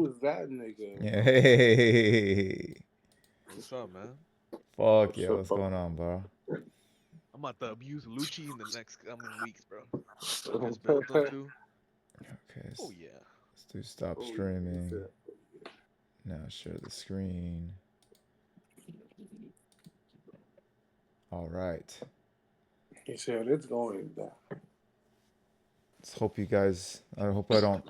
is that nigga? Hey, What's up, man? fuck What's yeah, up, what's bro? going on, bro? I'm about to abuse Lucci in the next coming weeks, bro. Just build them too. Okay, Oh yeah. let's do stop Oh, yeah, he streaming. said. Now share the screen. All right. He said it's going down. Let's hope you guys. I hope I don't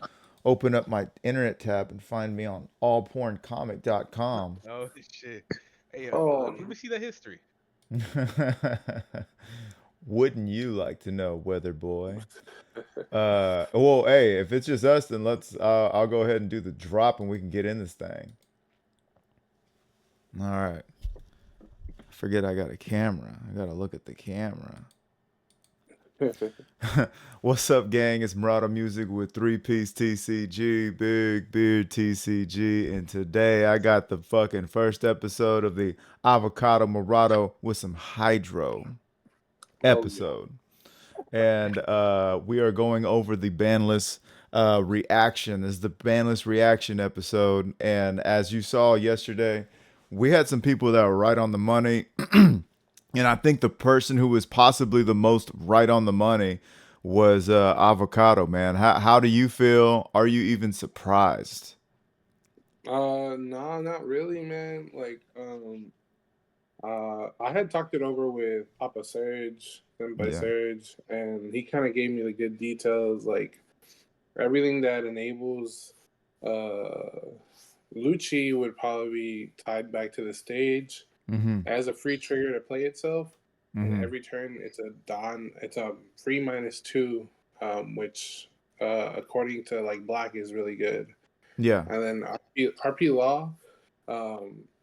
open up my internet tab and find me on allporncomic.com. Oh shit. Hey, Oh, let me see the history. Wouldn't you like to know, weather boy? Well, hey, if it's just us, then let's. I'll go ahead and do the drop, and we can get in this thing. All right. I forget I got a camera. I gotta look at the camera. What's up, gang? It's Murata Music with 3 Piece TCG, Big Beard TCG, and today I got the fucking first episode of the Avocado Murata with some Hydro hell yeah. episode. And we are going over the banless reaction. This is the banless reaction episode. And as you saw yesterday, we had some people that were right on the money. And I think the person who was possibly the most right on the money was Avocado, man. How do you feel? Are you even surprised? No, not really, man. I had talked it over with Papa Serge, Senpai Yeah. Serge, and he kind of gave me the good details, like everything that enables uh Lucci would probably be tied back to the stage Mm-hmm. as a free trigger to play itself, and Mm-hmm. every turn it's a free -2, which according to like Black is really good. Yeah. And then RP Law,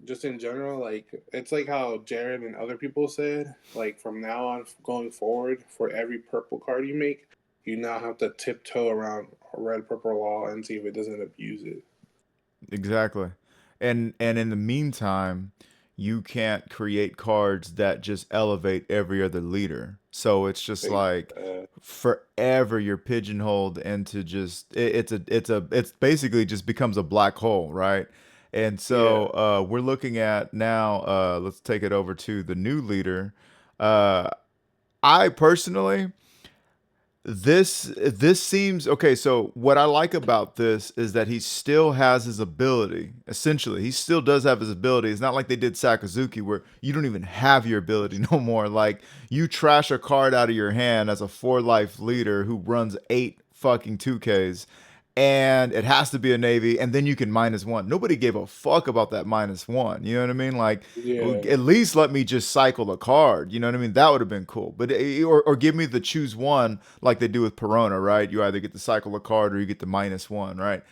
just in general, like it's like how Jared and other people said, like from now on going forward, for every purple card you make, you now have to tiptoe around red purple law and see if it doesn't abuse it. Exactly. And in the meantime, you can't create cards that just elevate every other leader. So it's just Like, like uh, forever you're pigeonholed into just it's basically just becomes a black hole, right? And so yeah, we're looking at now let's take it over to the new leader. Uh I personally this seems okay. So what I like about this is that he still has his ability. Essentially, he still does have his ability. It's not like they did Sakazuki where you don't even have your ability no more. Like you trash a card out of your hand as a 4 life leader who runs 8 fucking 2Ks, and it has to be a navy, and then you can -1. Nobody gave a fuck about that -1. You know what I mean? Like yeah, at least let me just cycle a card. You know what I mean? That would have been cool. But or give me the choose one like they do with Perona, right? You either get to cycle a card or you get the -1, right?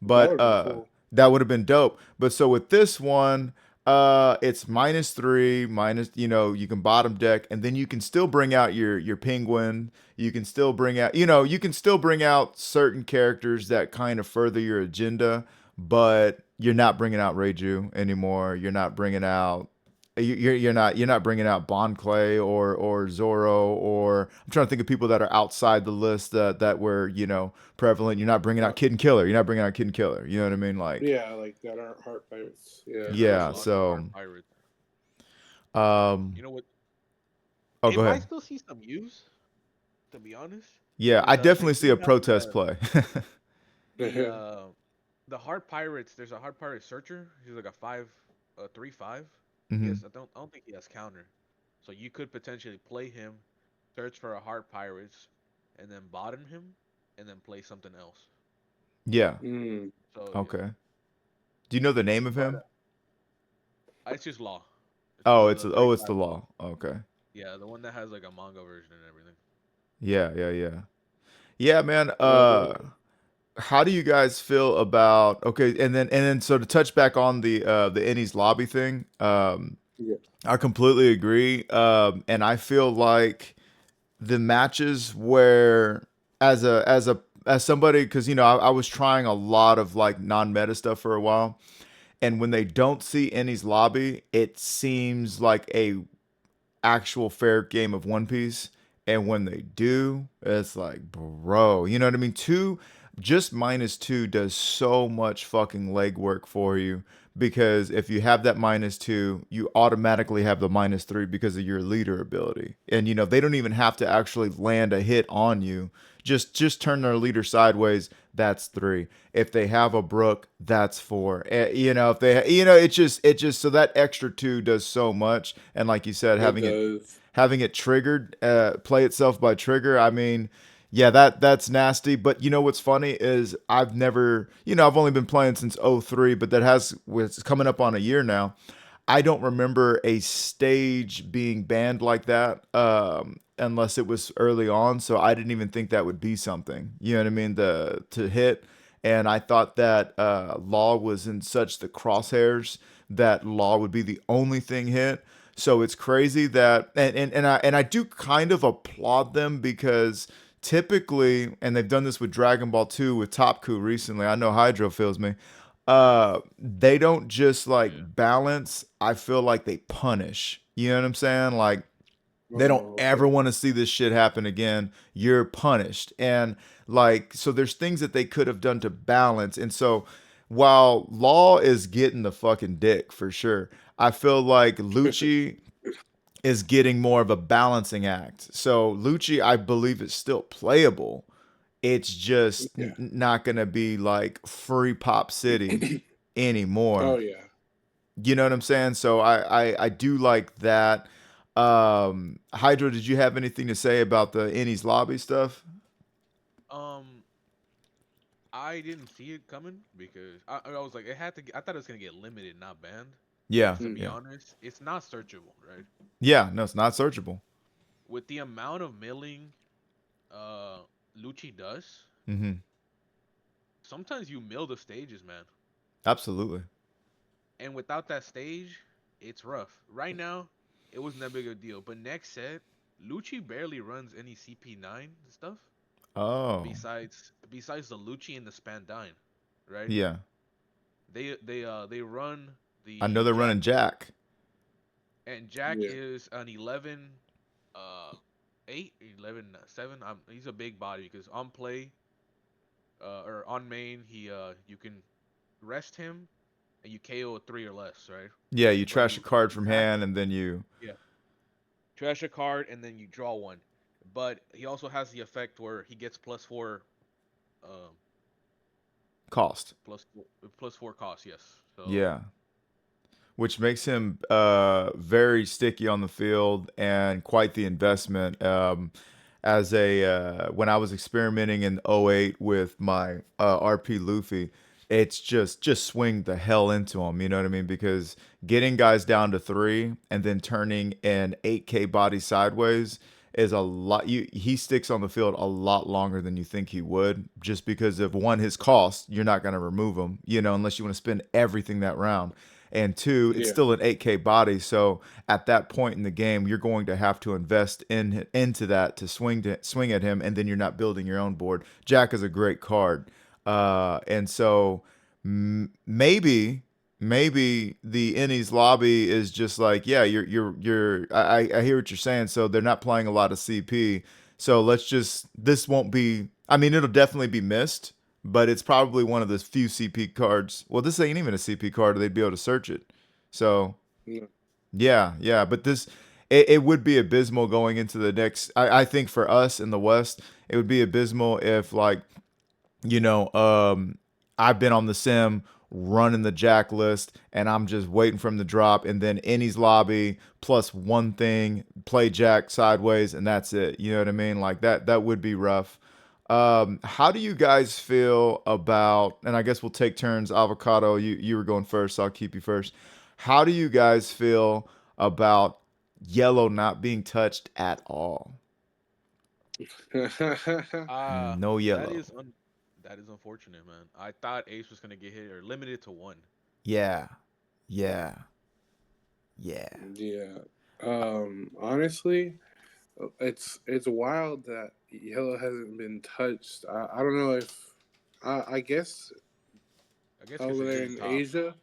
that But would be cool. that would have been dope. But so with this one, it's -3, minus, you can bottom deck, and then you can still bring out your penguin. You can still bring out, you can still bring out certain characters that kind of further your agenda, but you're not bringing out Reiju anymore. You're not bringing out you're not bringing out Bon Clay or Zoro, or I'm trying to think of people that are outside the list that were prevalent. You're not bringing Uh, out Kid and Killer. You're not bringing out Kid and Killer. You know what I mean? Like, yeah, like that aren't heart pirates. Yeah, Yeah, there's a yeah. lot of hard So, pirates. um, You know what? oh, It go might ahead. still see some use, to be honest, Yeah, because I they definitely see do a have protest play. the uh the hard pirates. There's a hard pirate searcher. He's like a 3/5. Hmm. I don't think he has counter, so you could potentially play him, search for a hard pirates, and then bottom him, and then play something else. Yeah. mm, So Okay. Do you know the name of but him? it's just law. It's Oh, the it's the 35 law. law. Okay. Yeah, the one that has like a manga version and everything. Yeah, yeah, yeah. Yeah, man. uh, How do you guys feel about okay, and then so to touch back on the Ennie's lobby thing, yeah, I completely agree. And I feel like the matches where as somebody, because I was trying a lot of like non-meta stuff for a while, and when they don't see Ennie's lobby, it seems like a actual fair game of One Piece. And when they do, it's like, bro, you know what I mean? just -2 does so much fucking legwork for you because if you have that -2, you automatically have the -3 because of your leader ability. And they don't even have to actually land a hit on you. Just turn their leader sideways, that's 3. If they have a Brook, that's 4. If they it just so that extra 2 does so much. And like you said, It does. having it triggered, play itself by trigger. I mean, yeah, that's nasty. But what's funny is I've never, I've only been playing since '03, but it's coming up on a year now. I don't remember a stage being banned like that, unless it was early on. So I didn't even think that would be something. You know what I mean? To hit, and I thought that Law was in such the crosshairs that Law would be the only thing hit. So it's crazy that, and I do kind of applaud them because typically, and they've done this with Dragon Ball 2 with Top Coup recently. I know Hydro feels me. They don't just like Yeah. balance. I feel like they punish. You know what I'm saying? Like they don't Oh, ever okay. want to see this shit happen again. You're punished. And like, so there's things that they could have done to balance. And so while Law is getting the fucking dick for sure, I feel like Lucci is getting more of a balancing act. So Lucci, I believe, is still playable. It's just Yeah. not gonna be like free Pop City Oh anymore. yeah. You know what I'm saying? So I do like that. Hydro, did you have anything to say about the Innie's lobby stuff? Um, I didn't see it coming because I was like, it had to. I thought it was gonna get limited, not banned. Yeah, Because to be Mm. yeah, honest, it's not searchable, right? yeah. No, it's not searchable. With the amount of milling, Lucci does, Mm-hmm. sometimes you mill the stages, man. Absolutely. And without that stage, it's rough. Right now, it wasn't that big of a deal. But next set, Lucci barely runs any CP9 stuff Oh, besides the Lucci and the Spandine, right? yeah. They run I know the they're Jack running build, Jack. and Jack Yeah. is an 11 uh 8 11 7. He's a big body because on play or on main you can rest him and you KO a 3 or less, right? Yeah, you But trash a card with from Jack, hand and then you yeah, trash a card and then you draw one. But he also has the effect where he gets +4 um cost. plus 4 cost, yes. So Yeah. Which makes him very sticky on the field and quite the investment. As a when I was experimenting in '08 with my RP Luffy, it's just swing the hell into him. You know what I mean? Because getting guys down to 3 and then turning an 8K body sideways is a lot. He sticks on the field a lot longer than you think he would, just because of one, his cost. You're not going to remove him, unless you want to spend everything that round. And two, it's Yeah. still an 8K body, so at that point in the game, you're going to have to invest into that to swing at him, and then you're not building your own board. Jack is a great card, and so maybe the Innies lobby is just like, yeah, you're. I hear what you're saying. So they're not playing a lot of CP. So this won't be. I mean, it'll definitely be missed, but it's probably one of the few CP cards. Well, this ain't even a CP card. They'd be able to search it. So No. yeah, yeah. But it would be abysmal going into the next. I think for us in the West, it would be abysmal if like you know, I've been on the sim running the jack list and I'm just waiting for him to drop and then Innie's lobby plus one thing, play jack sideways and that's it. You know what I mean? Like that would be rough. How do you guys feel about, and I guess we'll take turns, Avocado, you were going first, so I'll keep you first. How do you guys feel about yellow not being touched at all? uh No that yellow. is un that is unfortunate, man. I thought Ace was gonna get hit or limited to one. Yeah. Yeah. Yeah. Yeah. Honestly, it's wild that yellow hasn't been touched. I don't know if I guess I guess because over it there didn't in top. Asia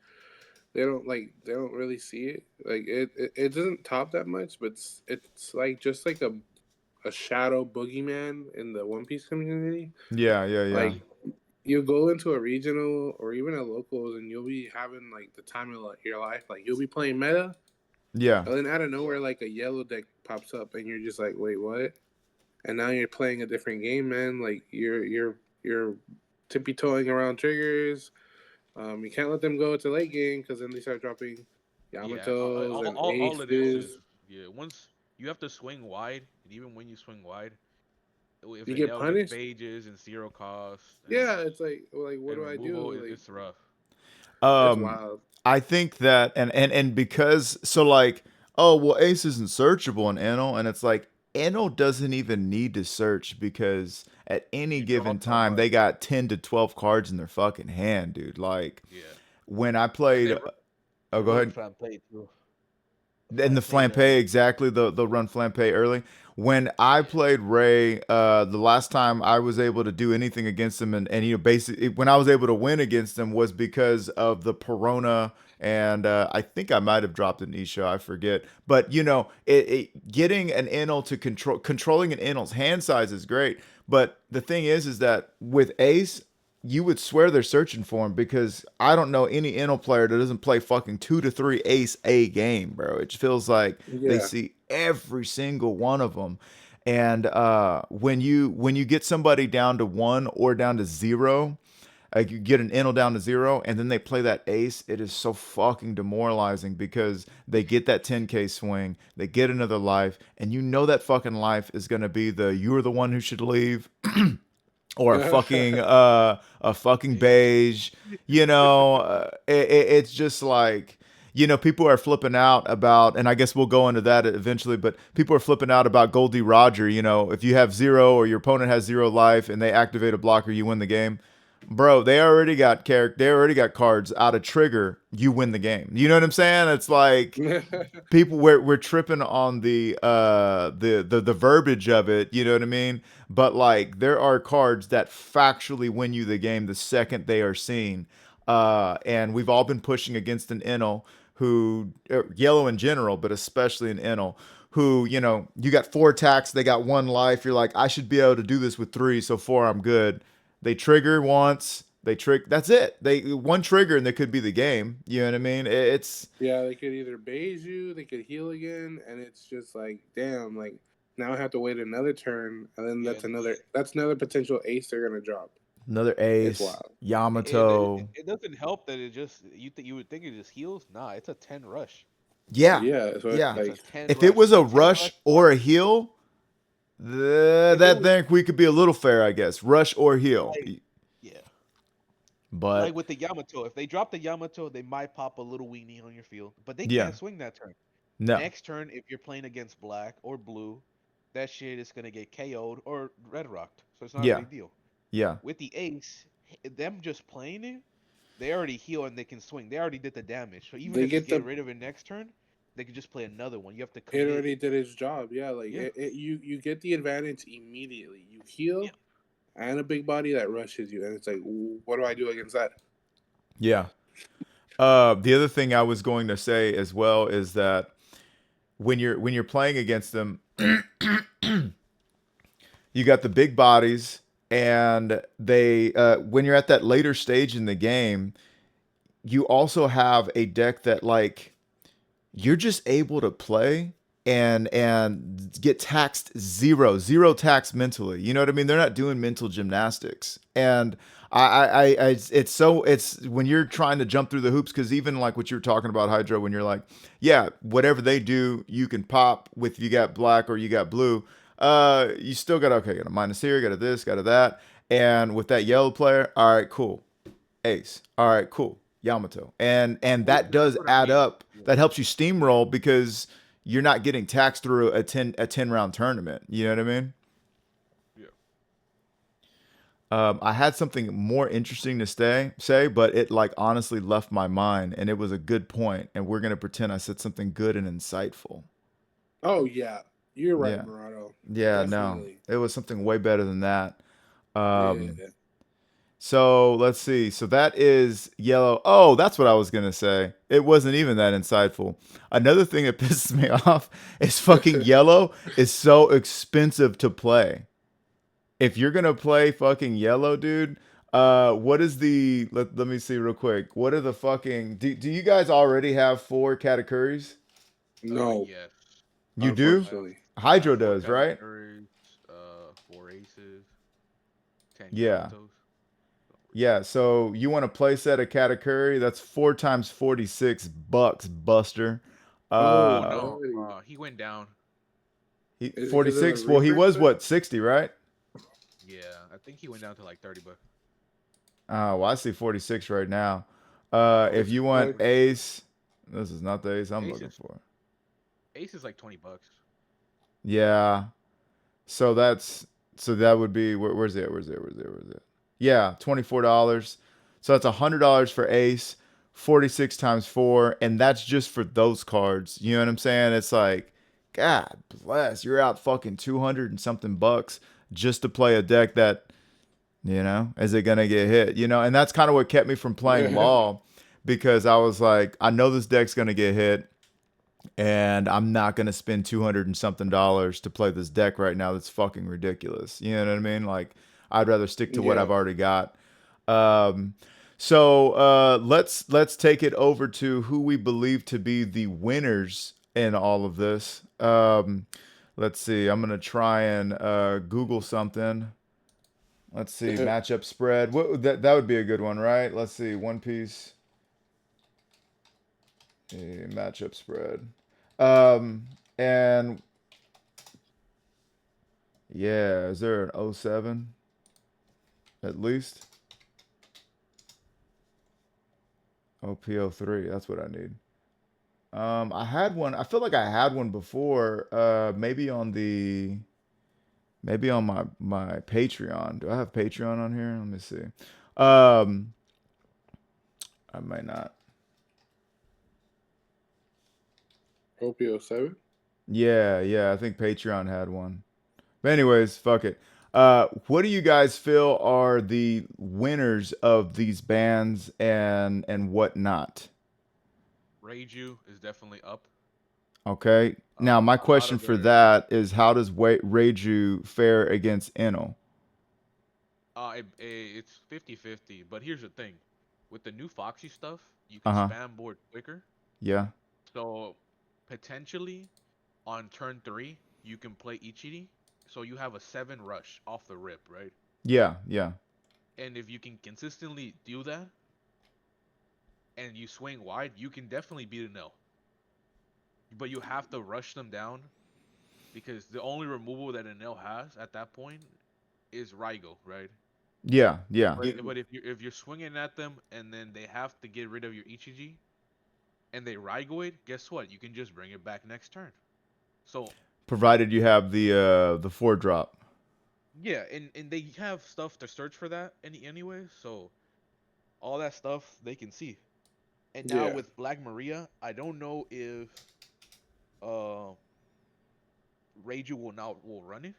they don't really see it. Like it doesn't top that much, but it's like just like a shadow boogeyman in the One Piece community. Yeah, yeah, yeah. Like you go into a regional or even a locals, and you'll be having like the time of your life. Like you'll be playing meta, Yeah. and then out of nowhere, like a yellow deck pops up, and you're just like, wait, what? And now you're playing a different game, man. Like you're tippy toeing around triggers. You can't let them go to late game because then they start dropping Yeah, Yamatos and all it is aces. yeah. Once you have to swing wide, and even when you swing wide, if You it get they'll get punished. phages and zero cost Yeah, it's like what and do I removal, do? Like it's rough. it's Um, wild. I think that and because so like, oh well, Ace isn't searchable in Enel, and it's like Enel doesn't even need to search because at any You draw given so time much. they got 10 to 12 cards in their fucking hand, dude. Like Yeah, when I And played, oh they go run ahead. Flampe too. In the Flampe Flampe, early. exactly. The run Flampe early. When I yeah, played Ray, the last time I was able to do anything against him, and you know, basically when I was able to win against him was because of the Perona, and I think I might have dropped an Isha, I forget. But you know, getting an Enel to controlling an Enel's hand size is great. But the thing is that with Ace, you would swear they're searching for him because I don't know any Enel player that doesn't play fucking 2 to 3 ace a game, bro. It feels like they Yeah, see every single one of them. And when you get somebody down to 1 or down to 0, like you get an Enel down to 0 and then they play that ace, it is so fucking demoralizing because they get that 10k swing, they get another life, and you know that fucking life is gonna be the you're the one who should leave or a fucking beige, you know, it's just like, you know, people are flipping out about, and I guess we'll go into that eventually, but people are flipping out about Goldie Roger. You know, if you have 0 or your opponent has 0 life and they activate a blocker, you win the game. Bro, they already got they already got cards out of trigger, you win the game. You know what I'm saying? It's like people we're tripping on the verbiage of it, you know what I mean? But like there are cards that factually win you the game the second they are seen. And we've all been pushing against an Enel who yellow in general, but especially an Enel who, you know, you got 4 attacks, they got 1 life. You're like, I should be able to do this with 3, so 4 I'm good. They trigger once, they trick. That's it. They 1 trigger and they could be the game. You know what I mean? It's yeah. They could either beige you, they could heal again, and it's just like, damn. Like now I have to wait another turn, and then yeah. that's another potential ace they're gonna drop. another It's ace, wild. Yamato. It doesn't help that it just you would think it just heals. Nah, it's a 10 rush. Yeah, Yeah, so it's yeah. It's a like 10 If it rush. was a A 10 rush rush or block. a heal, If it that was then we could be a little fair, I guess. Rush or heal. like yeah, like But with the Yamato, if they drop the Yamato, they might pop a little weenie on your field, but they yeah, can't swing that turn. no, Next turn, if you're playing against black or blue, that shit is gonna get KO'd or red rocked, so it's not a yeah, big deal. yeah, With the ace, them just playing it, they already heal and they can swing. They already did the damage. So even they if you get get the rid of it next turn, they can just play another one. You have to it commit. already did its job. Yeah, like Yeah. you get the advantage immediately. You Yeah. heal and a big body that rushes you, and it's like, what do I do against that? yeah. The other thing I was going to say as well is that when you're playing against them, you got the big bodies, and they when you're at that later stage in the game, you also have a deck that like you're just able to play and get taxed zero tax mentally. You know what I mean? They're not doing mental gymnastics. And it's so it's when you're trying to jump through the hoops, because even like what you were talking about, Hydro, when you're like, yeah, whatever they do, you can pop with you got black or you got blue. You still got okay, got a minus here, got a this, got a that. And with that yellow player, all right, cool. Ace. All right, cool. Yamato. And that That's does what I add mean. up. Yeah, That helps you steamroll because you're not getting taxed through a ten round tournament. You know what I mean? yeah. I had something more interesting to say, but it like honestly left my mind, and it was a good point. And we're gonna pretend I said something good and insightful. Oh yeah, you're right, Yeah, Murado. yeah, no, Definitely. it was something way better than that. Um, Yeah. So let's see. So that is yellow. Oh, that's what I was gonna say. It wasn't even that insightful. Another thing that pisses me off is fucking yellow is so expensive to play. If you're gonna play fucking yellow, dude, What is the let me see real quick. What are the fucking do you guys already have 4 Katakuris? No, Yes. You do? I have unfortunately. Hydro 4 does, right? Katakuri, 4 aces, 10 Yeah. Kabutos. Yeah, so you want to play set a Katakuri? That's 4 times $46, Buster. Oh Uh, no, Alrighty. he went down. he Is it because of the 46. Well, he refresh, was sir? what 60, right? Yeah, I think he went down to like 30 bucks. Oh, well, I see 46 right now. If It's you want like Ace, this is not the Ace I'm Ace looking is for. Ace is like 20 bucks. Yeah. So that's so that would be where's it? Where's it? Yeah, $24. So that's $100 for Ace, 46 times 4, and that's just for those cards. You know what I'm saying? It's like, God bless, you're out fucking 200 and something bucks just to play a deck that, is it gonna get hit? And that's kind of what kept me from playing Law, because I was like, I know this deck's gonna get hit and I'm not gonna spend 200 and something dollars to play this deck right now. That's fucking ridiculous. You know what I mean? Like, I'd rather stick to what yeah. I've already got. Um, so let's take it over to who we believe to be the winners in all of this. Let's see. I'm gonna try and Google something. Let's see, matchup spread. That would be a good one, right? Let's see, One Piece matchup spread. And yeah, is there an '07 at least? OP03, that's what I need. I had one. I feel like I had one before. Maybe on my Patreon. Do I have Patreon on here? Let me see. Um, I might not. OPO7. Yeah, I think Patreon had one. But anyways, fuck it. What do you guys feel are the winners of these bands and whatnot? Reiju is definitely up. Okay. Now my A lot question of for their that is, how does Reiju fare against Enel? it's 50-50, but here's the thing. With the new Foxy stuff, you Uh can huh. spam board quicker. Yeah. So potentially on turn 3, you can play Ichiri. So you have a 7 rush off the rip, right? Yeah. And if you can consistently do that and you swing wide, you can definitely beat a no. But you have to rush them down because the only removal that Enel has at that point is Raigo, right? Yeah. Yeah. But if you're swinging at them and then they have to get rid of your Ichiji and they Raigo it, guess what? You can just bring it back next turn. So Provided you have the 4 drop. yeah, and they have stuff to search for that anyway. So all that stuff they can see. And now Yeah. with Black Maria, I don't know if uh Reiju will run it.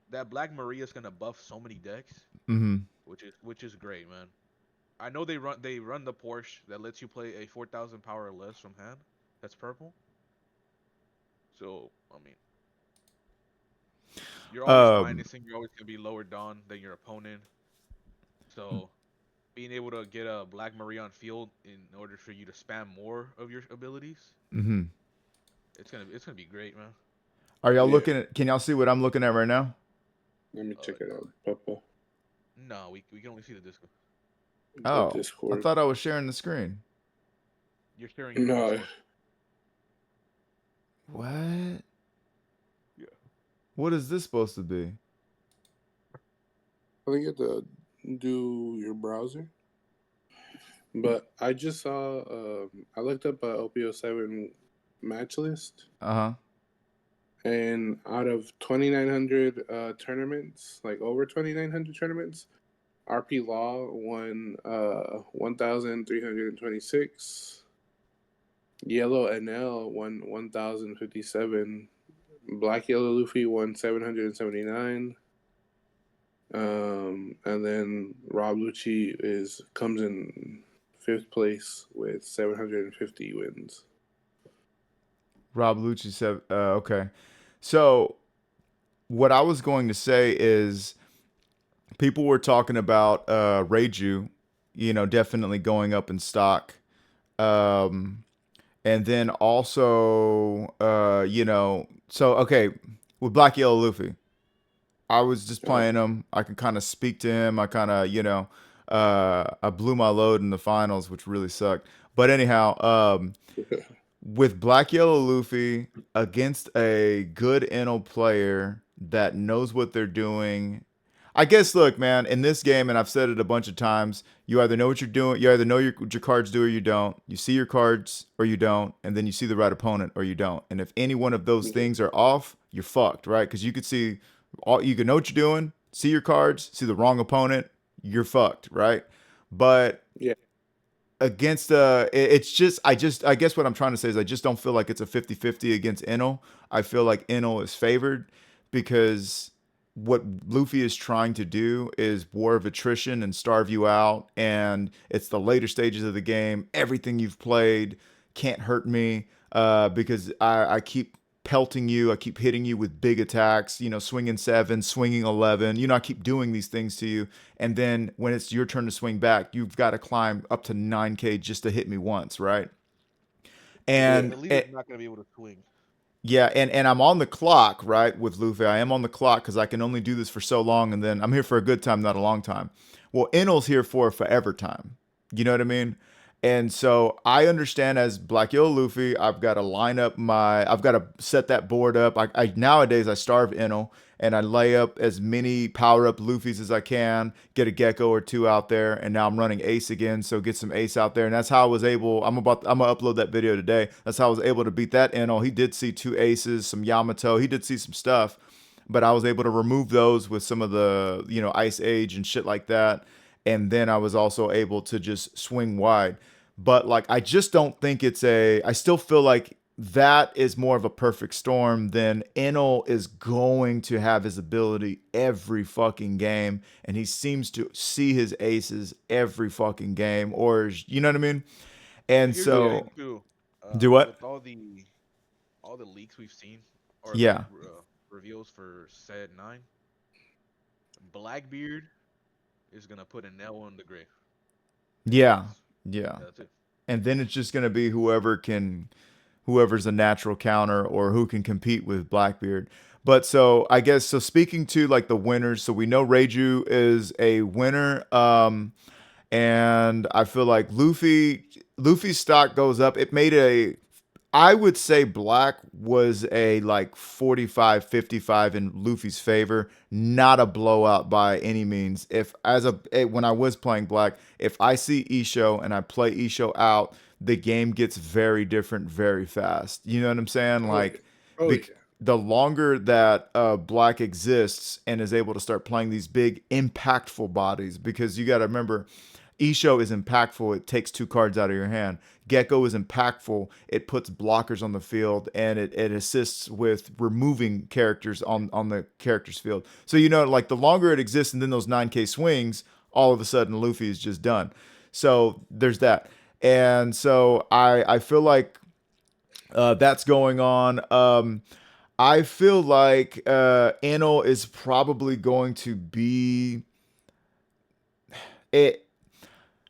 That Black Maria is gonna buff so many decks, Mm-hmm. which is great, man. I know they run the Porsche that lets you play a 4,000 power or less from hand. That's purple. So I mean, you're always Um. minusing. You're always gonna be lower down than your opponent. So being able to get a Black Maria on field in order for you to spam more of your abilities, Mm-hmm. it's gonna be great, man. Are y'all Yeah. looking at? Can y'all see what I'm looking at right now? Let me check it No, out. Papa. no, we can only see the disco. The Oh, I Discord. thought I was sharing the screen. You're sharing your No. Discord. What? Yeah. What is this supposed to be? I think you have to do your browser. But I just saw, I looked up a OPO7 match list, Uh huh. and out of 2,900 tournaments, like over 2,900 tournaments, RP Law won 1,326. Yellow NL won 1,057. Black Yellow Luffy won 779. And then Rob Lucci comes in 5th place with 750 wins. Rob Lucci said, okay. So what I was going to say is, people were talking about Reiju, definitely going up in stock. Um, and then also, so okay, with Black Yellow Luffy, I was just playing him. I can kind of speak to him. I kind of, I blew my load in the finals, which really sucked. But anyhow, with Black Yellow Luffy against a good Enel player that knows what they're doing. I guess, look, man, in this game, and I've said it a bunch of times, you either know what you're doing, you either know what your cards do or you don't. You see your cards or you don't, and then you see the right opponent or you don't. And if any one of those things are off, you're fucked, right? Because you could see, you can know what you're doing, see your cards, see the wrong opponent, you're fucked, right? But Yeah. against it's just I guess what I'm trying to say is I just don't feel like it's a 50-50 against Enel. I feel like Enel is favored because what Luffy is trying to do is war of attrition and starve you out, and it's the later stages of the game. Everything you've played can't hurt me because I keep pelting you. I keep hitting you with big attacks, swinging 7, swinging 11. I keep doing these things to you. And then when it's your turn to swing back, you've got to climb up to 9K just to hit me once, right? Yeah, And the leader's not gonna be able to swing. yeah, and I'm on the clock, right, with Luffy. I am on the clock because I can only do this for so long, and then I'm here for a good time, not a long time. Well, Enel's here for a forever time. You know what I mean? And so I understand as Black Yellow Luffy, I've got to set that board up. I nowadays I starve Enel and I lay up as many power up Luffys as I can, get a Gecko or two out there, and now I'm running Ace again, so get some Ace out there, and that's how I was able. I'm gonna upload that video today. That's how I was able to beat that Enel. He did see 2 Aces, some Yamato. He did see some stuff, but I was able to remove those with some of the Ice Age and shit like that, and then I was also able to just swing wide. But like I just don't think I still feel like that is more of a perfect storm than Enel is going to have his ability every fucking game, and he seems to see his aces every fucking game, or you know what I mean? And Here's the so thing too. do what? With all the leaks we've seen or Yeah, reveals for said 9, Blackbeard is gonna put a nail on the grave. yeah, That's, yeah. that's it. And then it's just gonna be whoever's a natural counter or who can compete with Blackbeard. But so I guess so speaking to like the winners, so we know Reiju is a winner. And I feel like Luffy's stock goes up. It made I would say Black was a like 45-55 in Luffy's favor, not a blowout by any means. When I was playing Black, if I see Isho and I play Isho out, the game gets very different very fast. You know what I'm saying? Oh, yeah. Like Oh, yeah. the longer that Black exists and is able to start playing these big impactful bodies, because you got to remember Isho is impactful. It takes 2 cards out of your hand. Gecko is impactful. It puts blockers on the field and it assists with removing characters on the character's field. So, like the longer it exists and then those 9K swings, all of a sudden Luffy is just done. So there's that. And so I feel like that's going on. I feel like Enel is probably going to be it.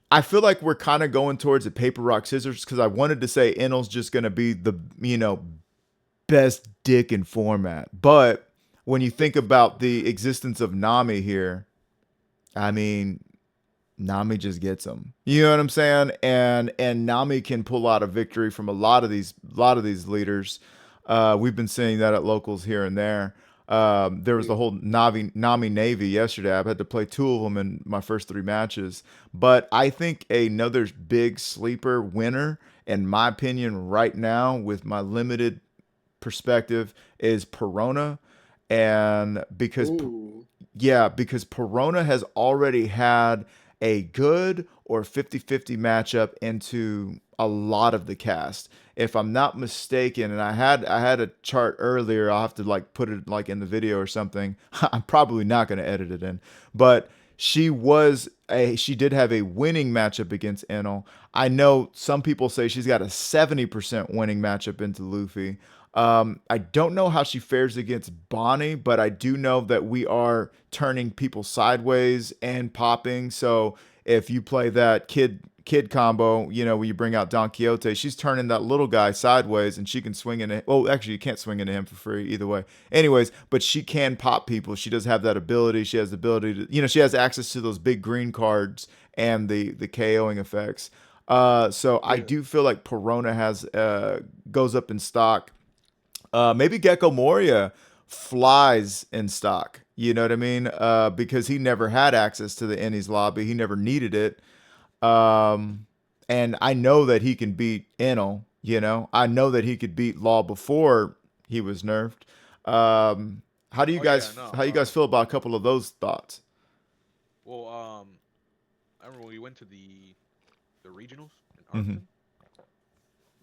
I feel like we're kind of going towards a paper rock scissors because I wanted to say Enel's just going to be the best dick in format, but when you think about the existence of Nami here, I mean, Nami just gets them. You know what I'm saying? And Nami can pull out a victory from a lot of these leaders. We've been seeing that at locals here and there. There was the whole Nami Navy yesterday. I've had to play 2 of them in my first 3 matches. But I think another big sleeper winner, in my opinion, right now, with my limited perspective, is Perona. And because Ooh. because Perona has already had a good or 50-50 matchup into a lot of the cast. If I'm not mistaken, and I had a chart earlier, I'll have to like put it like in the video or something. I'm probably not going to edit it in, but she did have a winning matchup against Enel. I know some people say she's got a 70% winning matchup into Luffy. I don't know how she fares against Bonnie, but I do know that we are turning people sideways and popping. So if you play that kid combo, you know, when you bring out Don Quixote, she's turning that little guy sideways and she can swing into, well, actually you can't swing into him for free either way. Anyways, but she can pop people. She does have that ability. She has the ability to, you know, she has access to those big green cards and the KOing effects. So I Yeah. do feel like Perona has goes up in stock. Maybe Gecko Moria flies in stock. You know what I mean? Because he never had access to the Ennies lobby. He never needed it. Um, and I know that he can beat Enel. You know, I know that he could beat Law before he was nerfed. How do you Oh yeah, guys no. how you guys feel about a couple of those thoughts? Well, I remember when we went to the regionals in Hmm. Arlington.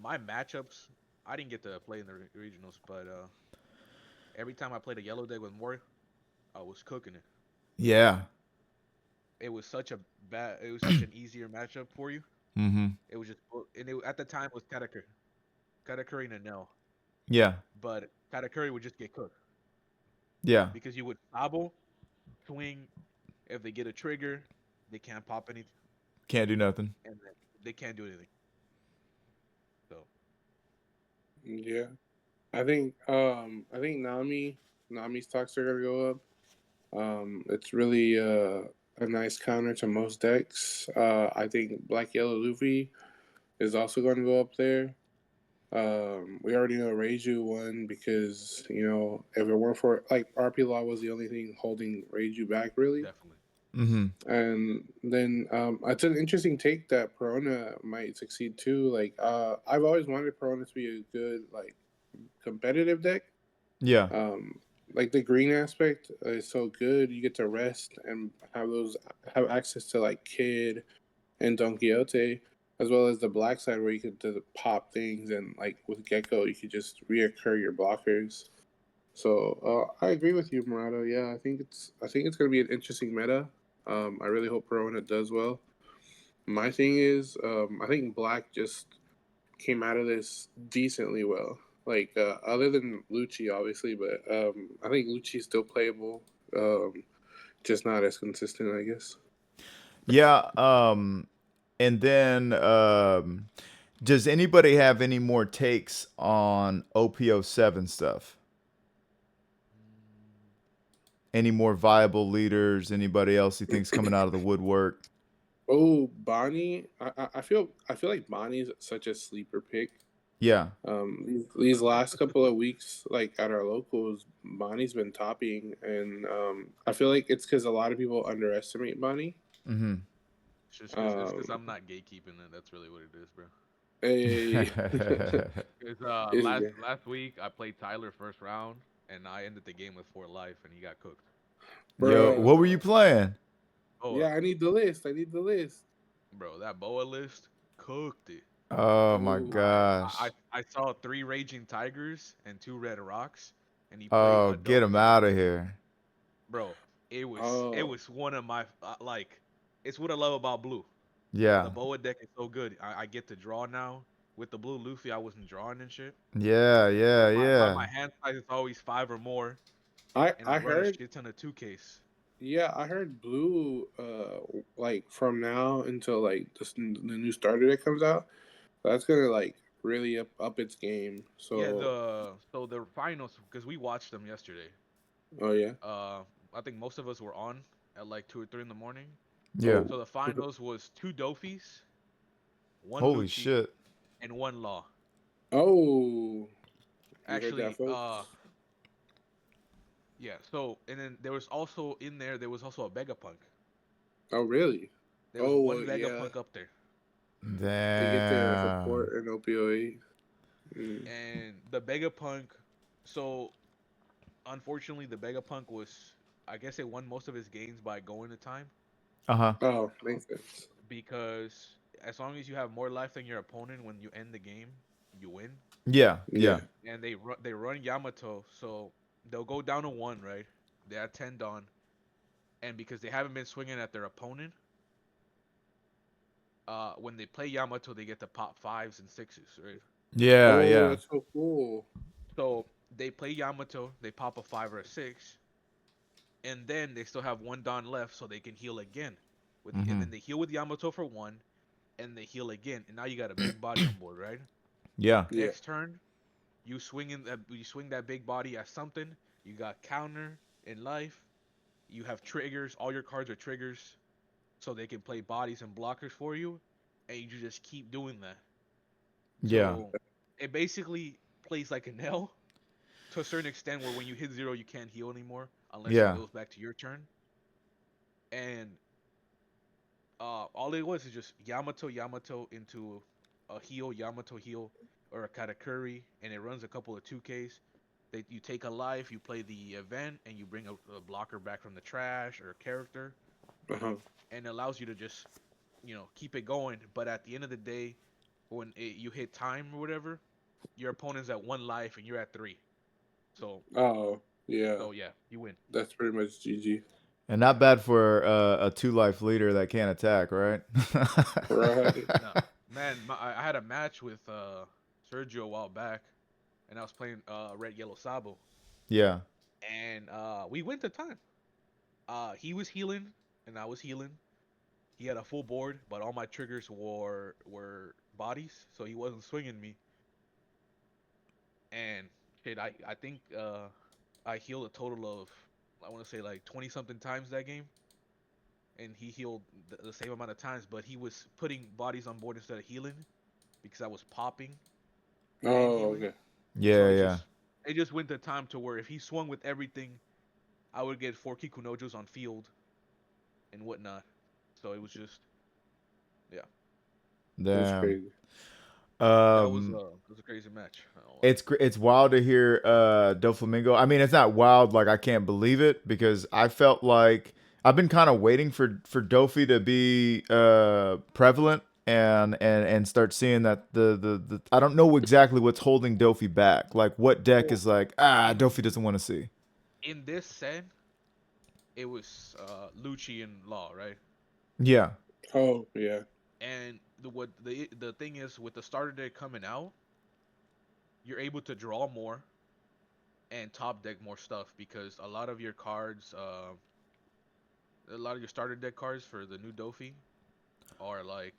My matchups, I didn't get to play in the regionals, but every time I played a yellow deck with Moria, I was cooking it. Yeah. It was such an easier matchup for you. Hmm. It was just, and it, at the time it was Katakuri and Nell, Yeah. but Katakuri would just get cooked Yeah. because you would Sabo, swing. If they get a trigger, they can't pop anything, Can't do nothing. and then they can't do anything. So Yeah. I think Nami's stocks are gonna go up. It's really a nice counter to most decks. I think Black Yellow Luffy is also going to go up there. We already know Reiju won because if it weren't for like RP Law was the only thing holding Reiju back really. definitely, Hmm. And then it's an interesting take that Perona might succeed too. Like I've always wanted Perona to be a good like competitive deck. Yeah. Um, like the green aspect is so good. You get to rest and have access to like Kid and Don Quixote, as well as the black side where you could do pop things and like with Gecko you could just reoccur your blockers. So I agree with you, Murado. Yeah, I think it's gonna be an interesting meta. I really hope Perona does well. My thing is, I think Black just came out of this decently well. Like other than Lucci, obviously, but I think Lucci's still playable, just not as consistent, I guess. Yeah. And then does anybody have any more takes on OPO7 stuff? mm, Any more viable leaders? Anybody else you think's coming out of the woodwork? Oh, Bonnie, I feel like Bonnie's such a sleeper pick. Yeah. These last couple of weeks, like at our locals, Bonnie's been topping, and I feel like it's because a lot of people underestimate Bonnie. Mm-hmm. it's Um, because I'm not gatekeeping it. That's really what it is, bro. hey, Because is last week I played Tyler first round, and I ended the game with 4 life, and he got cooked. Yo, what were bruh. you playing? Boa, Yeah, I need the list. I need the list. bro, that Boa list cooked it. Oh my Ooh. gosh. I saw 3 Raging Tigers and 2 Red Rocks, and he played Oh, a get double him deck of out of Boa. here. Bro, it Oh, was one of my like. It's what I love about blue. The Yeah. Boa deck is so good. I get to draw now. With the blue Luffy, I wasn't drawing and shit. Yeah, yeah, So my yeah. hand size is always 5 or more, I and I I run a heard. shit ton of 2Ks. Yeah, I heard Blue. Like from now until like the new starter that comes out, that's gonna like really up its game. Yeah, So, the finals because we watched them yesterday. oh yeah. Uh, I think most of us were on at like 2 or 3 in the morning. Yeah. Oh, So the finals was 2 Dofis, one Holy Lucci, shit. and one Law. oh, you heard that, Actually, folks? yeah. So and then there was also a Vegapunk. Oh, really? There was Oh, one well, yeah. Vegapunk up there, To get the Damn. support in opioid. Mm. and the Vegapunk. So unfortunately, the Vegapunk was, I guess, it won most of his games by going to time Uh-huh. Oh, makes sense. because as long as you have more life than your opponent when you end the game, you win. Yeah, Yeah. yeah. And they run Yamato, so they'll go down to 1, right? They had 10 Dawn, and because they haven't been swinging at their opponent, when they play Yamato, they get to pop 5s and 6s, right? Yeah, Oh, yeah. that's so cool. So they play Yamato, they pop a 5 or a 6, and then they still have one Don left, so they can heal again. And Mm-hmm. then they heal with Yamato for 1, and they heal again, and now you got a big body on board, right? Yeah. Yeah. Next turn, you swing that big body at something. You got counter in life. You have triggers. All your cards are triggers, so they can play bodies and blockers for you, and you just keep doing that. Yeah. So it basically plays like an L to a certain extent, where when you hit 0, you can't heal anymore unless it Yeah. goes back to your turn. And all it was is just Yamato into a heal, Yamato heal, or a Katakuri, and it runs a couple of 2Ks. You take a life, you play the event, and you bring a blocker back from the trash or a character, Uh-huh. and it allows you to just keep it going. But at the end of the day, when you hit time or whatever, your opponent's at 1 life and you're at 3. So Oh, yeah. so yeah, you win. That's pretty much GG. And not Yeah. bad for a 2 life leader that can't attack, right? Right. No, man, I had a match with Sergio a while back, and I was playing Red Yellow Sabo, Yeah. and we went to time. He was healing, and I was healing. He had a full board, but all my triggers were bodies, so he wasn't swinging me. And shit, I think I healed a total of, I want to say, like 20 something times that game, and he healed the same amount of times, but he was putting bodies on board instead of healing because I was popping and Oh, healing. okay. So Yeah, yeah. it just went to time to where if he swung with everything, I would get 4 Kikunojos on field and whatnot. So it was just, yeah, That's Damn. crazy. that Um was a crazy match. I don't lie. it's wild to hear Doflamingo. I mean, it's not wild like I can't believe it because I felt like I've been kind of waiting for Dofi to be prevalent and start seeing that the I don't know exactly what's holding Dofi back. Like what deck Well, is like, in Dofi doesn't want to see. in this set, it was Lucci and Law, right? Yeah. Oh, yeah. And the thing is, with the starter deck coming out, you're able to draw more and top deck more stuff because a lot of your starter deck cards for the new Dofi are like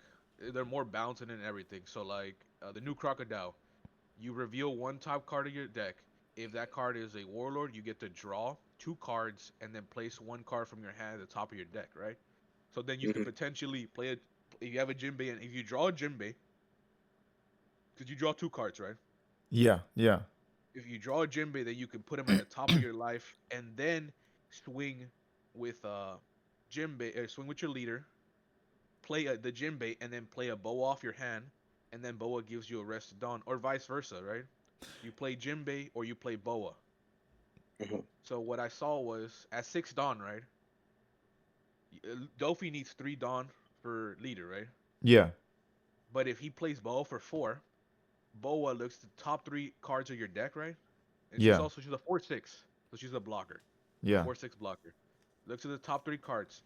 they're more bouncing and everything. So like the new Crocodile, you reveal one top card of your deck. If that card is a Warlord, you get to draw 2 cards and then place 1 card from your hand at the top of your deck, right? So then you could Hmm. potentially play it if you have a Jinbei, and if you draw a Jinbei, because you draw 2 cards, right? Yeah. Yeah. If you draw a Jinbei, then you can put him at the top of your life, and then swing with Jinbei, swing with your leader, play the Jinbei, and then play a Boa off your hand, and then Boa gives you a Rested Dawn, or vice versa, right? You play Jinbei or you play Boa. Uh-huh. So what I saw was at 6 Dawn, right? Dofi needs 3 Dawn for leader, right? Yeah. But if he plays Boa for 4, Boa looks the top 3 cards of your deck, right? And Yeah. she's a 4/6, so she's a blocker, Yeah. 4/6 blocker. Looks at the top 3 cards,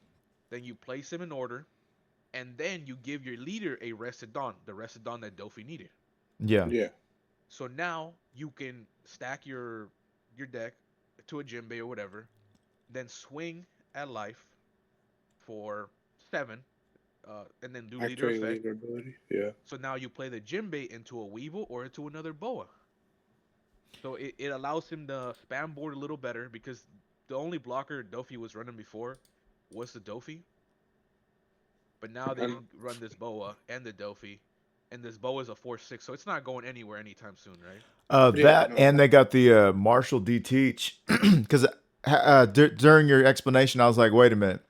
then you place him in order, and then you give your leader a Rested Dawn, the Rested Dawn that Dofi needed. Yeah. Yeah. So now you can stack your deck to a Jinbei or whatever, then swing at life for 7, and then do leader Activating effect. leader ability. Yeah. So now you play the Jinbei into a Weevil or into another Boa. So it allows him to spam board a little better because the only blocker Dofi was running before was the Dofi. But now they And can run this Boa and the Dofi. And this Boa is a 4/6, so it's not going anywhere anytime soon, right? yeah, That no. and they got the Marshall D Teach because during your explanation, I was like, wait a minute,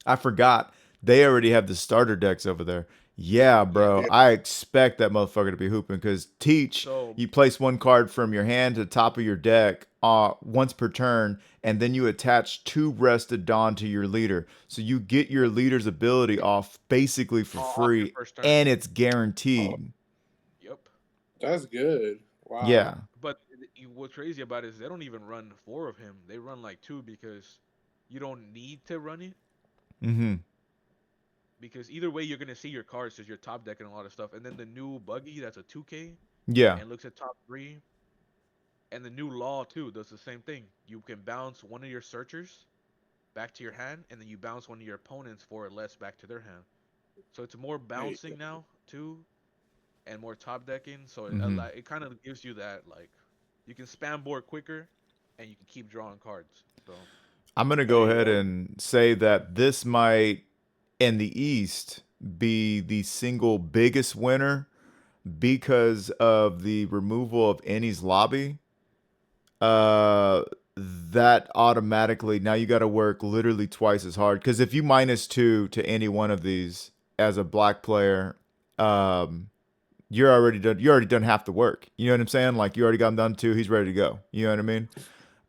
I forgot they already have the starter decks over there. Yeah, Yeah. bro, Yeah. I expect that motherfucker to be hooping because Teach, So you place 1 card from your hand to the top of your deck once per turn, and then you attach 2 Rested Dawn to your leader. So you get your leader's ability off basically for off your free, first turn. and it's Oh, guaranteed. Yep. that's good. Wow. Yeah. But what's crazy about it is they don't even run 4 of him. They run like 2 because you don't need to run it. Mm-hmm. Because either way, you're gonna see your cards because you're top decking a lot of stuff. And then the new buggy that's a 2K Yeah. and looks at top 3. And the new law too does the same thing. You can bounce one of your searchers back to your hand, and then you bounce one of your opponents 4 or less back to their hand. So it's more Hey, bouncing now too, and more top decking. So Hmm. it kind of gives you that like you can spam board quicker, and you can keep drawing cards. So I'm gonna there go you ahead go. and say that this might, in the East, be the single biggest winner because of the removal of Annie's lobby. uh that automatically, now you got to work literally twice as hard, because if you -2 to any one of these as a black player, um you already done half the work, you know what I'm saying? Like, you already got him done 2, he's ready to go, you know what I mean?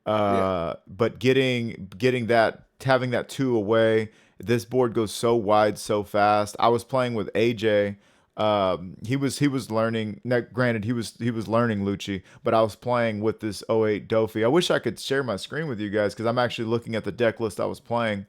Yeah. But getting that, having that 2 away, this board goes so wide so fast. I was playing with AJ. He was learning. Now, granted, he was learning Lucci, but I was playing with this '08 Dofi. I wish I could share my screen with you guys, because I'm actually looking at the deck list I was playing,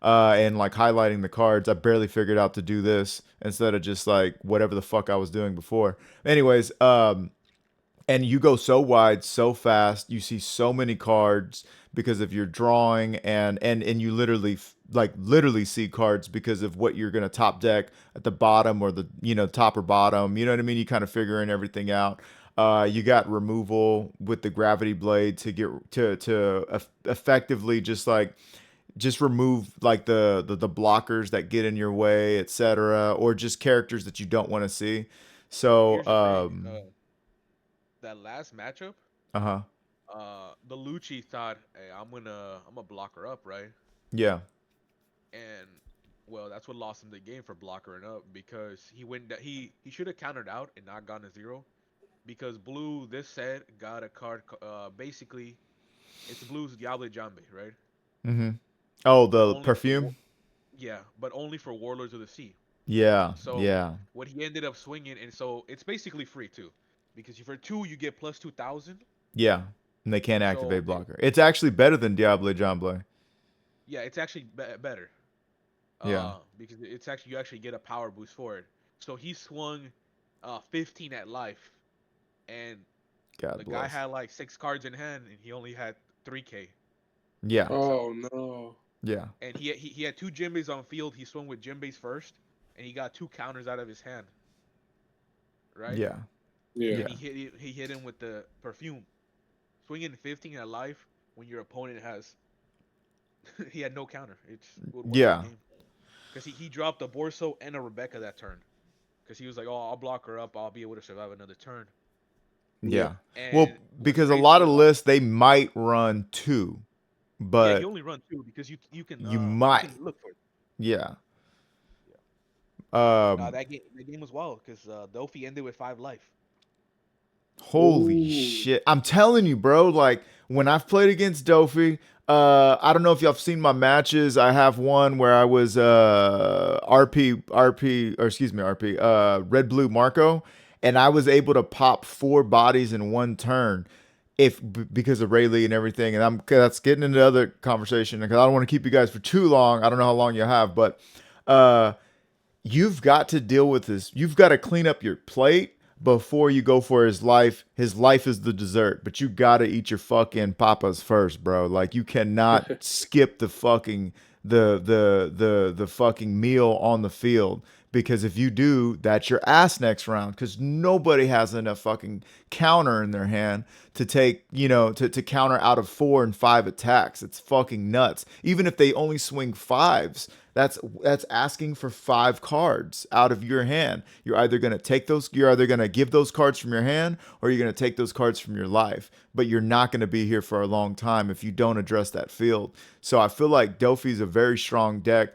and like highlighting the cards. I barely figured out to do this instead of just like whatever the fuck I was doing before. Anyways, and you go so wide so fast, you see so many cards because of your drawing, and you literally literally see cards because of what you're going to top deck at the bottom, or the, top or bottom, you know what I mean? You kind of figuring everything out. You got removal with the gravity blade to get effectively just remove like the blockers that get in your way, etc., or just characters that you don't want to see. So here's the thing. That last matchup, uh-huh. the Lucci thought, hey, I'm gonna block her up, right? Yeah. And well, that's what lost him the game for blockering up, because he should have countered out and not gone to 0, because blue this set got a card, basically it's blue's Diablo Jambe, right? Mm-hmm. Oh, But the only for perfume? yeah, but only for Warlords of the Sea. Yeah, So yeah, what he ended up swinging, and so it's basically free too, because for 2 you get plus 2,000. yeah. And they can't So activate blocker. It's actually better than Diable Jamble. yeah, it's actually better. Yeah. Because it's actually you actually get a power boost for it. So he swung 15 at life, and God the guy bless. had like 6 cards in hand, and he only had 3K. Yeah, Oh So no. yeah, and he had 2 Jimbes on field. He swung with Jimbes first, and he got 2 counters out of his hand, right? yeah, Yeah. And yeah, he hit him with the perfume, swinging 15 at life when your opponent has he had no counter. It would win you the yeah, game, because he dropped a Borso and a Rebecca that turn, because he was like, oh, I'll block her up. I'll be able to survive another turn. Yeah. yeah. Well, And what's because a crazy lot of about lists they might run 2, yeah, he but only run 2 because you you might. can look for it. Yeah. Yeah. Nah, Um. that game was wild because Dofi ended with 5 life. Holy Ooh. shit. I'm telling you, bro, like when I've played against Dofi, I don't know if y'all have seen my matches. I have one where I was or excuse me, RP, Red Blue Marco, and I was able to pop 4 bodies in one turn, because of Rayleigh and everything. And that's getting into other conversation, because I don't want to keep you guys for too long. I don't know how long you have, but uh you've got to deal with this. You've got to clean up your plate before you go for his life. His life is the dessert, but you got to eat your fucking papas first, bro. Like, you cannot skip the fucking meal on the field, because if you do, that's your ass next round, because nobody has enough fucking counter in their hand to take, to counter out of 4 and 5 attacks. It's fucking nuts. Even if they only swing 5s, that's asking for 5 cards out of your hand. You're either gonna give those cards from your hand, or you're gonna take those cards from your life. But you're not gonna be here for a long time if you don't address that field. So I feel like Dofi's a very strong deck.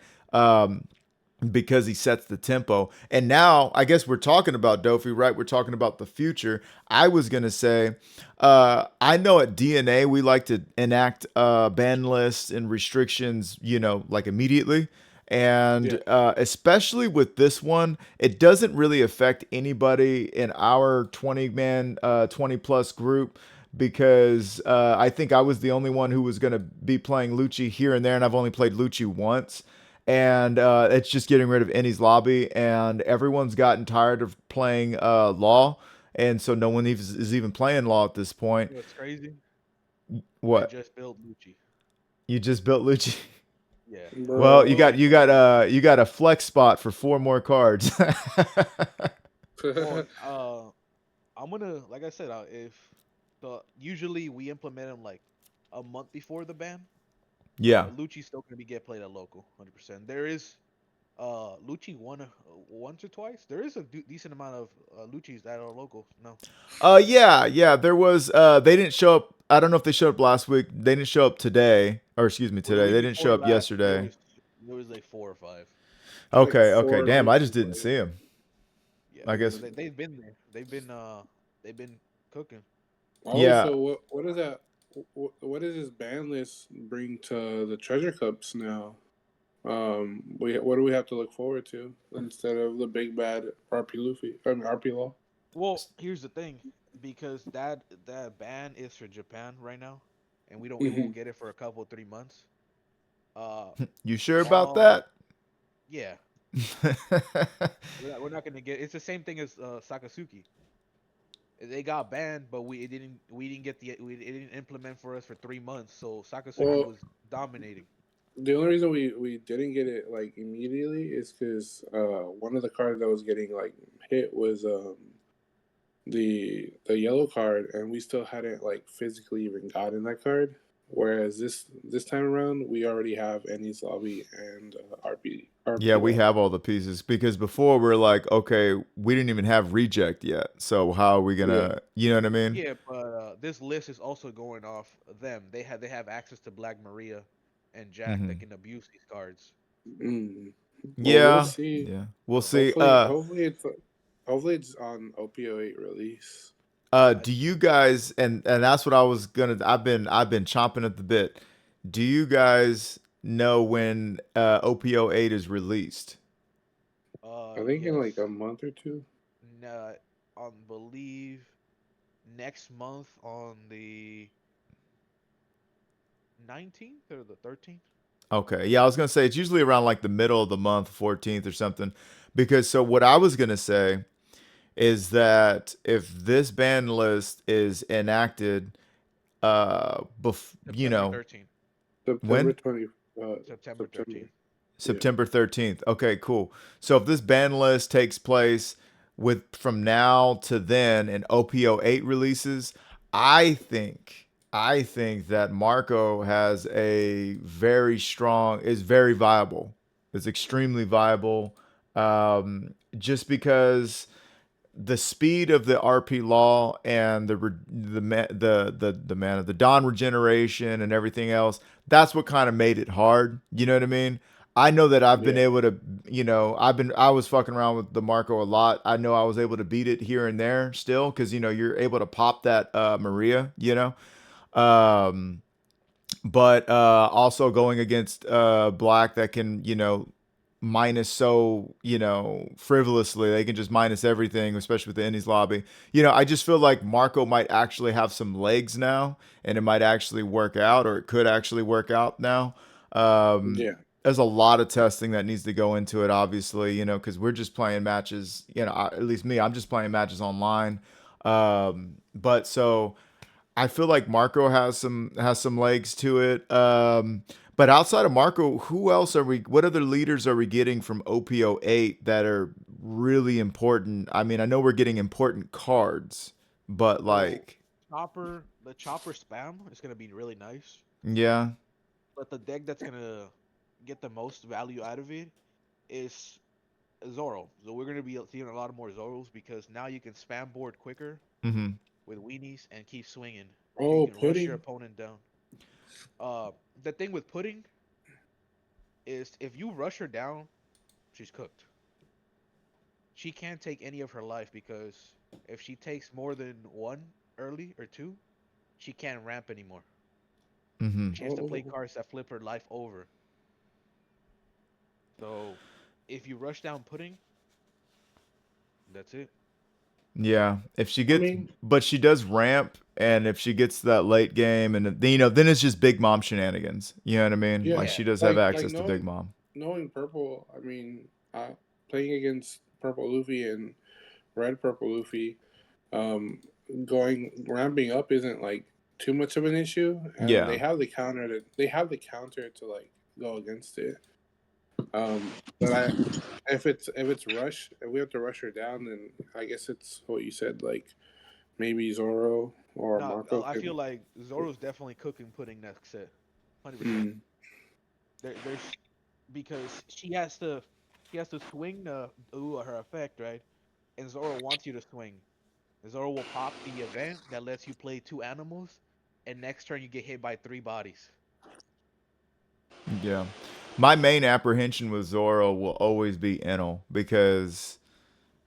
Because he sets the tempo. And now, I guess we're talking about Dofi, right? We're talking about the future. I was gonna say, I know at DNA we like to enact ban lists and restrictions, like immediately. Yeah. And especially with this one, it doesn't really affect anybody in our 20-man, 20 plus group, because I think I was the only one who was going to be playing Lucci here and there, and I've only played Lucci once. And it's just getting rid of Ennie's lobby, and everyone's gotten tired of playing Law. and so no one is even playing Law at this point. You know what's crazy? I What? just built Lucci. You just built Lucci? Yeah. Well, Bro. you got a flex spot for 4 more cards. Well, I'm gonna, like I said, if usually we implement them like a month before the ban, Yeah. but Lucci's still gonna be get played at local, 100%. There is Lucci won once or twice. There is a decent amount of Lucci's that are local. No. Yeah, there was they didn't show up. I don't know if they showed up last week. They didn't show up today, or excuse me, Well, the today. week They didn't before show up last, yesterday. there was like 4 or 5. Like Okay. 4 Damn, I just Lucci's, didn't like, see him. Yeah, I guess. but they've been there. They've been cooking. oh, Yeah. so what is that? What does this ban list bring to the treasure cups now? What do we have to look forward to instead of the big bad RP Luffy? I mean RP Law. Well, here's the thing, because that ban is for Japan right now, and we Hmm. won't get it for a couple 3 months. Uh, You sure about um, that? yeah, we're not gonna get. It's the same thing as Sakasuki. They got banned, but we didn't get it didn't implement for us for 3 months. So Sakasuki Well, was dominating. the only reason we didn't get it like immediately is because one of the cards that was getting like hit was the yellow card, and we still hadn't like physically even gotten that card. Whereas this time around, we already have Ennis Lobby and Yeah, RP we Law. have all the pieces because before we are like, okay, we didn't even have reject yet. So how are we Yeah. gonna, you know what I mean? Yeah, but this list is also going off them. They have access to Black Maria and Jack that Hmm. can abuse these cards. Mm. Well, we'll Yeah, see. yeah, we'll So see. Hopefully it's on OPO8 release. Do you guys and that's what I was gonna. I've been chomping at the bit. Do you guys know when OPO8 is released? I think in Yes. like a month or two. On believe next month on the 19th or the 13th. Okay, yeah, I was gonna say it's usually around like the middle of the month, 14th or something. Because so what I was gonna say is that if this ban list is enacted, you September know, 13th. September when? 20. September September. 13th. Yeah. September 13th. Okay, cool. So if this ban list takes place with from now to then and OPO8 releases, I think that Marco has a very strong is very viable. It's extremely viable. Just because the speed of the RP Law and the Dawn regeneration and everything else, that's what kind of made it hard. You know what I mean? I know that I've been Yeah. able to, I was fucking around with the Marco a lot. I know I was able to beat it here and there still because you're able to pop that Maria, um, but also going against Black that can minus so frivolously. They can just minus everything, especially with the Ennis lobby. I just feel like Marco might actually have some legs now, and it might actually work out, or it could actually work out now. um Yeah. there's a lot of testing that needs to go into it, obviously, because we're just playing matches. At least me, I'm just playing matches online. But so I feel like Marco has some legs to it. But outside of Marco, who else are we? What other leaders are we getting from OPO8 that are really important? I mean, I know we're getting important cards, but Well, like, the chopper spam is gonna be really nice. yeah, But the deck that's gonna get the most value out of it is Zoro. So we're gonna be seeing a lot of more Zoros because now you can spam board quicker hmm with weenies and keep swinging, and you Oh, can rush your pudding. opponent down. The thing with pudding is if you rush her down, she's cooked. She can't take any of her life because if she takes more than one early or two, she can't ramp anymore. hmm She has to play Oh, cards that flip her life over. So if you rush down pudding, that's it. yeah. If she I gets, mean, but she does ramp, and if she gets to that late game, and then it's just Big Mom shenanigans. You know what I mean? yeah. Like Yeah. she does have Like access to Big knowing Mom. knowing purple. I mean, playing against purple Luffy and red purple Luffy. um, ramping up isn't like too much of an issue, and Yeah. they have the counter to like go against it. But if it's rush, if we have to rush her down, then I guess it's what you said, like maybe Zoro or No, Marco I feel can. like Zoro's definitely cooking pudding next set. 100%. Mm, There's because she has to swing the her effect, right? And Zoro wants you to swing. Zoro will pop the event that lets you play 2 animals, and next turn you get hit by 3 bodies. Yeah. My main apprehension with Zoro will always be Enel because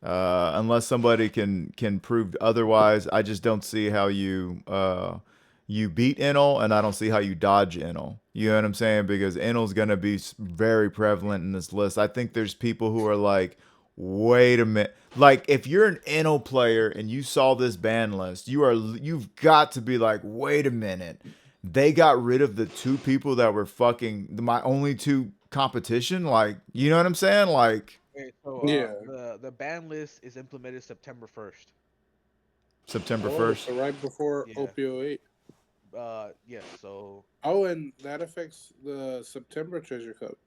unless somebody can prove otherwise, I just don't see how you beat Enel, and I don't see how you dodge Enel. You know what I'm saying? Because Enel's gonna be very prevalent in this list. I think there's people who are like, wait a minute. Like if you're an Enel player and you saw this ban list, you've got to be like, wait a minute. They got rid of the 2 people that were fucking my only 2 competition. Like, you know what I'm saying? Like Okay, so yeah. the ban list is implemented September 1st. September Oh, 1st. so right before Yeah. OPO8. Yes. So Oh, and that affects the September Treasure Cup.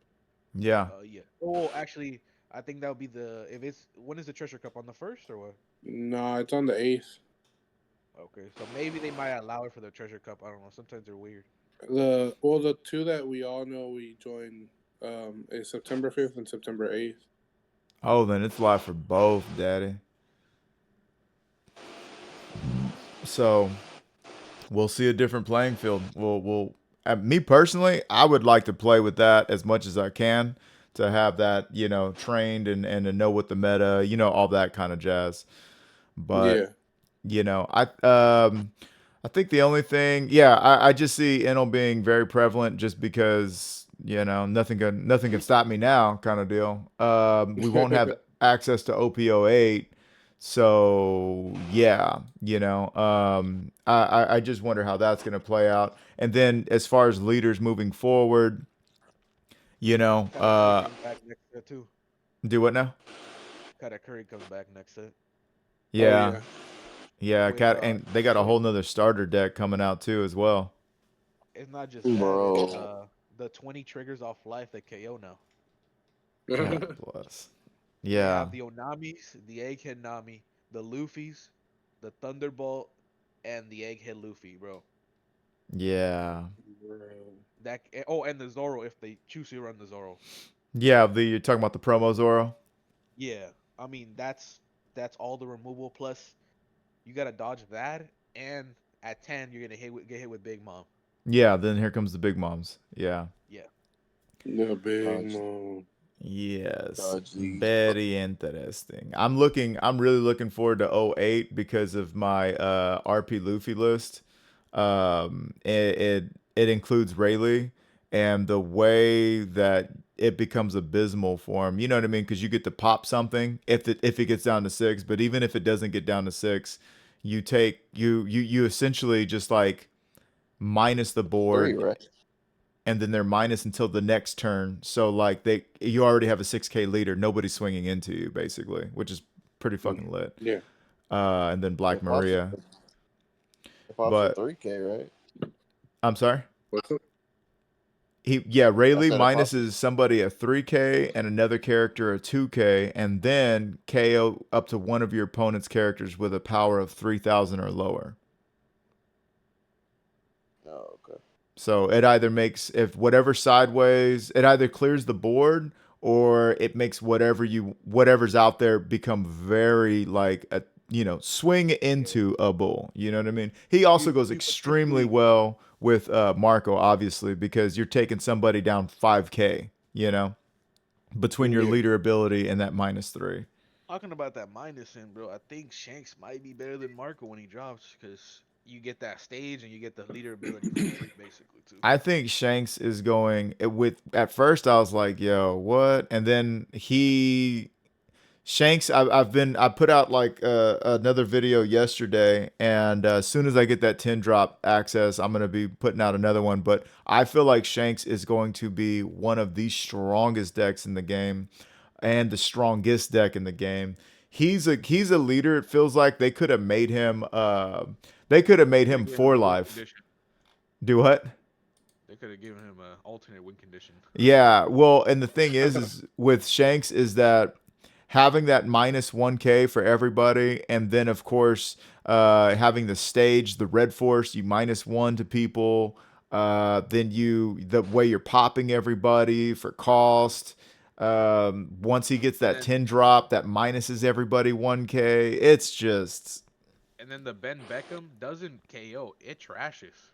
Yeah. yeah. Oh, actually, I think that would be the if it's when is the Treasure Cup on the 1st or what? No, it's on the 8th. Okay, so maybe they might allow it for the Treasure Cup. I don't know. Sometimes they're weird. The 2 that we all know we joined is September 5th and September 8th. Oh, then it's live for both, Daddy. So we'll see a different playing field. Me personally, I would like to play with that as much as I can to have that, trained and to know what the meta, all that kind of jazz. But Yeah. I think the only thing, yeah, I just see Enel being very prevalent just because nothing can stop me now, kind of deal. We won't have access to OPO8, so yeah, I just wonder how that's gonna play out. And then as far as leaders moving forward, you know, Katakuri uh, comes back next set too. do what now? Katakuri comes back next set Oh Yeah, yeah. yeah, with cat, and they got a whole nother starter deck coming out too as well. it's not just that, it's Bro. the 20 triggers off life that KO now. God bless. They Yeah, have the Onamis, the Egghead Nami, the Luffy's, the Thunderbolt, and the Egghead Luffy, bro. yeah, And the Zoro if they choose to run the Zoro. yeah. You're talking about the promo Zoro. Yeah, I mean that's all the removal plus you gotta dodge that, and at 10 you're gonna get hit with Big Mom. Yeah, then here comes the big moms. Yeah. Yeah, The big Dodge, mom. Yes. dodge these. Very interesting. I'm really looking forward to '08 because of my RP Luffy list. It includes Rayleigh and the way that it becomes abysmal for him. You know what I mean? Because you get to pop something if it gets down to 6, but even if it doesn't get down to 6, you essentially just like minus the 3, board, right? and then they're minus until the next turn. So like you already have a 6K leader, nobody's swinging into you basically, which is pretty fucking lit. Yeah. And then Black It pops, Maria. it pops for But 3K, right? I'm sorry. What's it? I Rayleigh said it pops. minuses somebody a 3K and another character a 2K, and then KO up to one of your opponent's characters with a power of 3,000 or lower. Oh, okay. So it either makes if whatever sideways, it either clears the board or it makes whatever's out there become very like a swing into a bull. You know what I mean? He also goes You extremely essentially well with Marco, obviously, because you're taking somebody down 5K. Between your yeah. leader ability and that -3. talking about that minus in, bro. I think Shanks might be better than Marco when he drops because you get that stage and you get the leader ability for free, basically too. I think Shanks is going with. At first, I was like, "Yo, what?" And then Shanks. I put out like another video yesterday, and as soon as I get that 10 drop access, I'm gonna be putting out another one. But I feel like Shanks is going to be one of the strongest decks in the game, and the strongest deck in the game. he's a leader. It feels like they could have made him Could've given for him a win life. condition. Do what? They could have given him an alternate win condition. Yeah, well, and the thing is with Shanks is that having that minus 1K for everybody, and then of course having the stage, the Red Force, you minus one to people. Then the way you're popping everybody for cost. Once he gets that And 10 drop, that minuses everybody 1K. It's just and then the Ben Beckham doesn't KO. It trashes.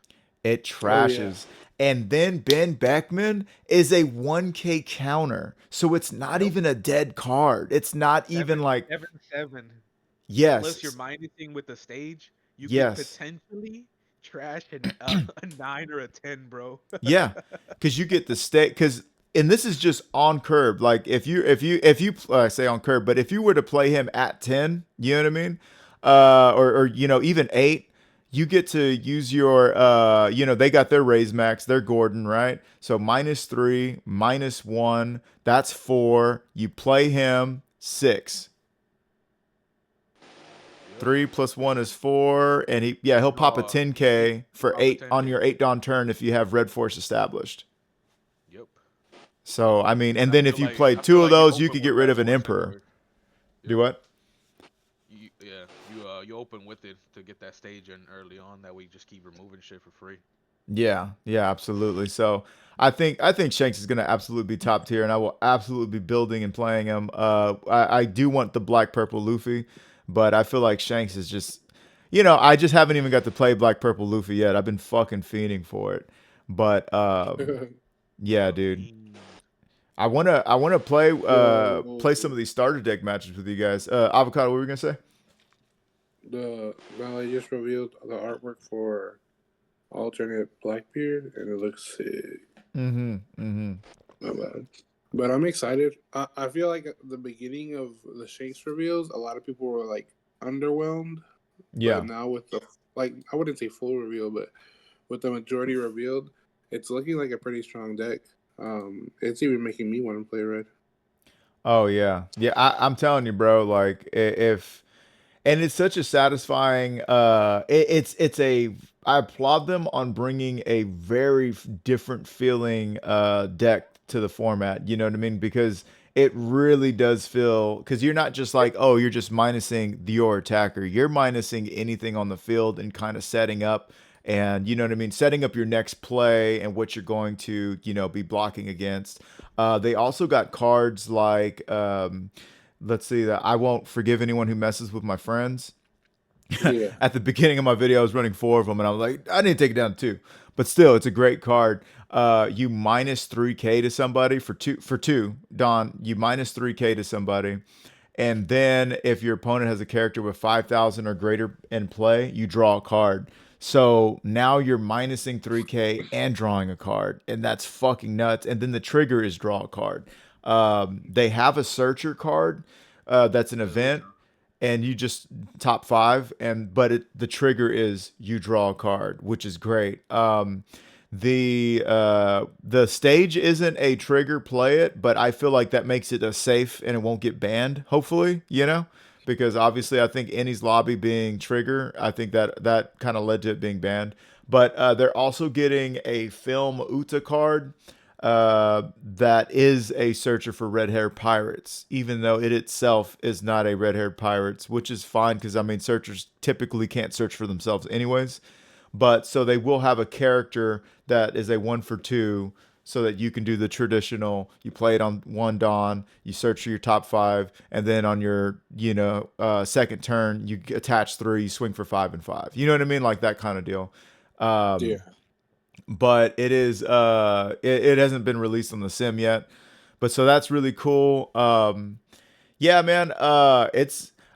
it Oh yeah. trashes. And then Ben Beckman is a 1K counter. So it's not Nope. even a dead card. It's not even like 7-7. yes. Unless you're minusing with the stage, you could Yes. potentially trash a 9 or a 10, bro. Yeah, because you get the state. Because and this is just on curb. Like if you say on curb, but if you were to play him at 10, you know what I mean, or even 8, you get to use your they got their raise max, their Gordon, right? So -3, -1, that's 4. You play him 6. Yep. 3 + 1 is 4, and he'll pop a No, 10K for pop a 8 on 10K. your 8 Dawn turn if you have Red Force established. Yep. So I mean, and And I then if feel you like played I 2 feel of like you those, you open could get with rid Red of an Force Emperor. anyway. Do Yep. what? You open with it to get that stage in early on. That way you just keep removing shit for free. Yeah, absolutely. So I think Shanks is gonna absolutely be top tier, and I will absolutely be building and playing him. I do want the black purple Luffy, but I feel like Shanks is just, I just haven't even got to play black purple Luffy yet. I've been fucking fiending for it, but yeah, dude. Fiend. I wanna play Yo, play some of these starter deck matches with you guys. Avocado, what were we gonna say? I just revealed the artwork for alternate Blackbeard, and it looks sick. My bad. But I'm excited. I feel like at the beginning of the Shanks reveals, a lot of people were like underwhelmed. Yeah. But now with the I wouldn't say full reveal, but with the majority revealed, it's looking like a pretty strong deck. It's even making me want to play red. Oh yeah, yeah. I'm telling you, bro. Like if and it's such a satisfying. It's a. I applaud them on bringing a very different feeling deck to the format. You know what I mean? Because it really does feel, because you're not just like, oh, you're just minusing your attacker. You're minusing anything on the field and kind of setting up. And you know what I mean? Setting up your next play and what you're going to, be blocking against. They also got cards like, let's see, that I won't forgive anyone who messes with my friends. Yeah. At the beginning of my video, I was running 4 of them, and I was like, I need to take it down to 2. But still, it's a great card. You minus 3K to somebody for two. Don, you minus 3K to somebody. And then if your opponent has a character with 5,000 or greater in play, you draw a card. So now you're minusing 3K and drawing a card, and that's fucking nuts. And then the trigger is draw a card. They have a searcher card that's an event, and you just top 5, but the trigger is you draw a card, which is great. The stage isn't a trigger, play it, but I feel like that makes it a safe and it won't get banned, hopefully, because obviously I think Annie's lobby being trigger, I think that kind of led to it being banned. But they're also getting a film Uta card that is a searcher for red hair pirates, even though it itself is not a red haired pirates, which is fine because I mean searchers typically can't search for themselves anyways. But so they will have a character that is a 1 for 2, so that you can do the traditional. You play it on 1 Dawn, you search for your top 5, and then on your second turn you attach 3, you swing for 5 and 5. You know what I mean, like that kind of deal. Yeah. But it is it hasn't been released on the sim yet, but so that's really cool. Yeah, man.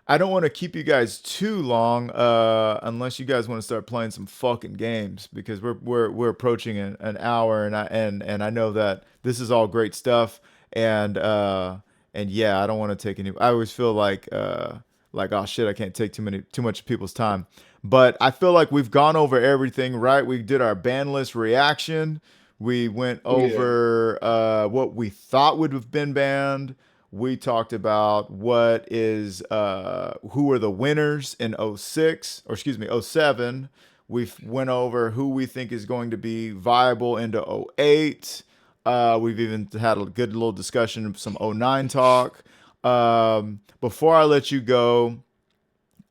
I don't want to keep you guys too long unless you guys want to start playing some fucking games, because we're approaching an hour, and I know that this is all great stuff, and yeah, I don't want to take any. I always feel like oh shit, I can't take too much of people's time. But I feel like we've gone over everything, right? We did our ban list reaction. We went over what we thought would have been banned. We talked about what is who are the winners in '06, or excuse me, '07. We've went over who we think is going to be viable into '08. We've even had a good little discussion of some '09 talk. Before I let you go,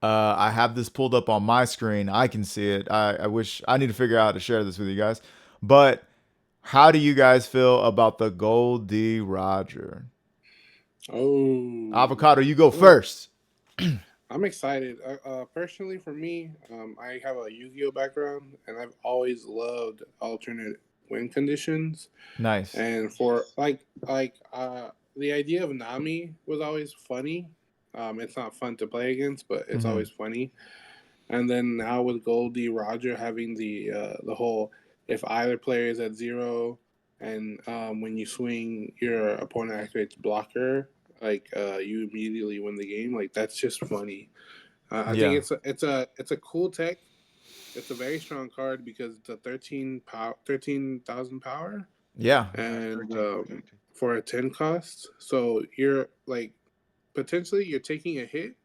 I have this pulled up on my screen. I can see it. I wish I need to figure out how to share this with you guys. But how do you guys feel about the Goldie Roger? Oh, Avocado, you go Oh. first. I'm excited. Personally, for me, I have a Yu-Gi-Oh background, and I've always loved alternate win conditions. Nice. And for the idea of Nami was always funny. It's not fun to play against, but it's Mhm. always funny. And then now with Goldie Roger having the whole if either player is at 0 and when you swing your opponent activates blocker, like you immediately win the game. Like that's just funny. I think Yeah. it's a cool tech. It's a very strong card because it's a 13,000 power Yeah. and 13. for a 10 cost. So you're like potentially you're taking a hit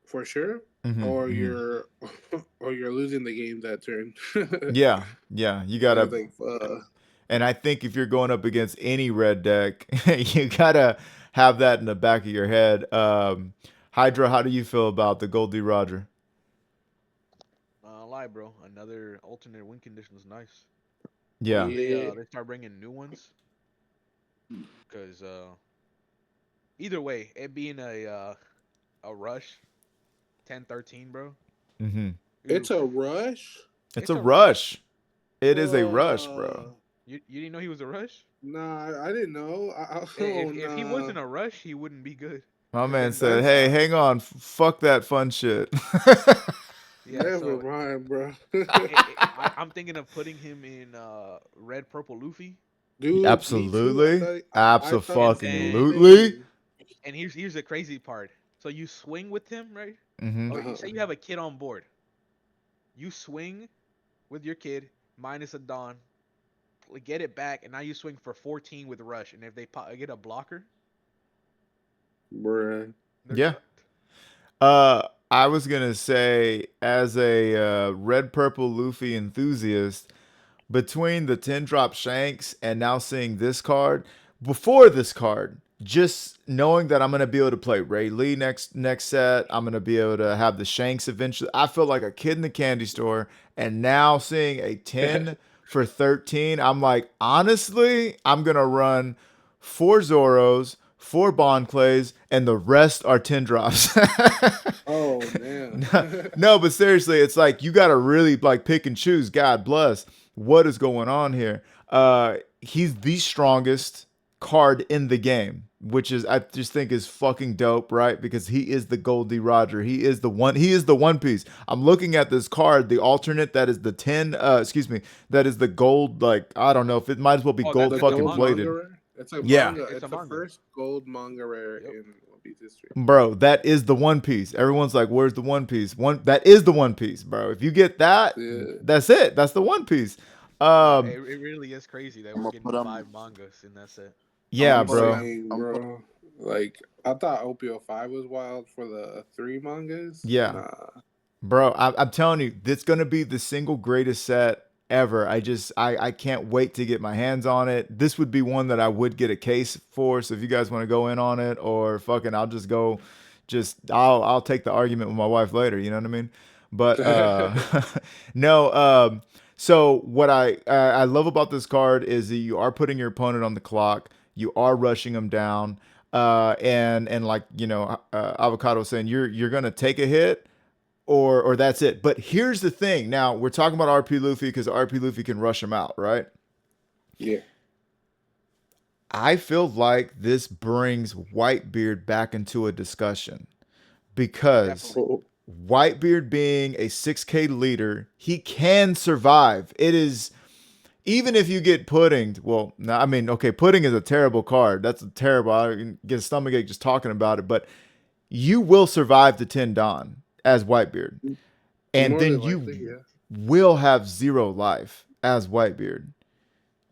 for sure, Mhm, or mhm. you're or you're losing the game that turn. Yeah. Yeah. You I gotta, think and I think if you're going up against any red deck, you gotta have that in the back of your head. Hydra, how do you feel about the Goldie Roger? Lie, bro. Another alternate win condition is nice. Yeah. Hopefully, Yeah. they start bringing new ones. Because either way, it being a rush, 10-13, bro. Mm-hmm. It's Oof. a rush. It's It's a a rush. rush. It is a rush, bro. You didn't know he was a rush? Nah, I didn't know. If he Nah. wasn't a rush, he wouldn't be good. My man said, That's "Hey, hang on, fuck that fun shit." Yeah, never so mind, bro. I'm thinking of putting him in red purple Luffy. Dude, me too. Absolutely, I thought the same absolutely. thing. And here's the crazy part. So you swing with him, right? Mm-hmm. Oh, you Uh-huh. say you have a kid on board. You swing with your kid minus a Dawn, get it back, and now you swing for 14 with rush. And if they get a blocker, Bruh. they're Yeah. cooked. I was gonna say, as a red purple Luffy enthusiast, between the 10 drop Shanks and now seeing this card, before this card, just knowing that I'm gonna be able to play Ray Lee next set, I'm gonna be able to have the Shanks eventually. I feel like a kid in the candy store, and now seeing a 10 for 13, I'm like, honestly, I'm gonna run 4 Zoros, 4 Bond Clays, and the rest are 10 drops. Oh man. No, but seriously, it's like you gotta really like pick and choose. God bless. What is going on here? He's the strongest card in the game, which is I just think is fucking dope, right? Because he is the Goldie Roger. He is the one. He is the One Piece. I'm looking at this card, the alternate that is the 10. Excuse me, that is the gold. Like I don't know if it might as well be Oh, gold The that's a fucking gold manga. plated. manga rare. It's a Yeah. manga. It's It's a the manga. first gold manga rare Yep. in One Piece history. Bro, that is the One Piece. Everyone's like, "Where's the One Piece?" That is the One Piece, bro. If you get that, Yeah. that's it. That's the One Piece. It really is crazy that I'm we're gonna getting put 5 mangas in that set. Yeah, I'm bro. Insane, I'm put- bro. Like I thought OPO5 was wild for the 3 mangas. Yeah. Nah. Bro, I'm telling you, this gonna be the single greatest set ever. I can't wait to get my hands on it. This would be one that I would get a case for. So if you guys want to go in on it, or fucking, I'll just go. I'll take the argument with my wife later. You know what I mean? But no. So what I love about this card is that you are putting your opponent on the clock. You are rushing them down. And like Avocado saying, you're gonna take a hit or that's it. But here's the thing. Now we're talking about RP Luffy because RP Luffy can rush him out, right? Yeah. I feel like this brings Whitebeard back into a discussion because Definitely. Oh, Whitebeard being a 6K leader, he can survive. It is even if you get puddinged. Well, no, I mean, okay, pudding is a terrible card. That's a terrible. I get a stomachache just talking about it. But you will survive the 10 Dawn as Whitebeard. And more then than you likely, yeah. will have 0 life as Whitebeard.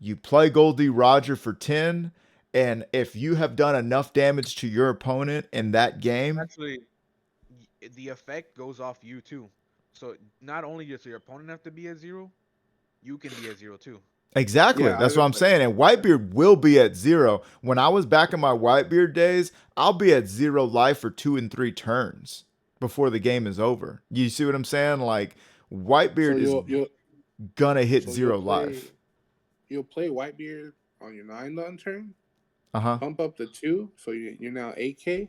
You play Goldie Roger for 10, And if you have done enough damage to your opponent in that game, Actually, the effect goes off you too. So not only does your opponent have to be at 0, you can be at 0 too. exactly. Yeah, I That's what just I'm saying. And Whitebeard will be at 0. When I was back in my Whitebeard days, I'll be at 0 life for 2 and 3 turns before the game is over. You see what I'm saying? Like so Whitebeard is you'll gonna hit so 0 life. you'll play Whitebeard on your 9 turn, Uh-huh. pump up to 2, so you're now 8K,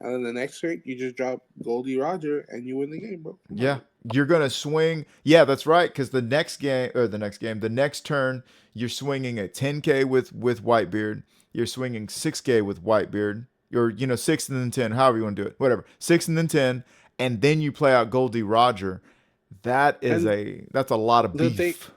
and then the next turn you just drop Goldie Roger and you win the game, bro. Come Yeah. on. You're gonna swing. Yeah, that's right. Because the next turn, you're swinging a 10K with Whitebeard. You're swinging 6K with Whitebeard. Or 6 and then 10, however you want to do it, whatever. 6 and then 10, and then you play out Goldie Roger. And That's a lot of the thing beef.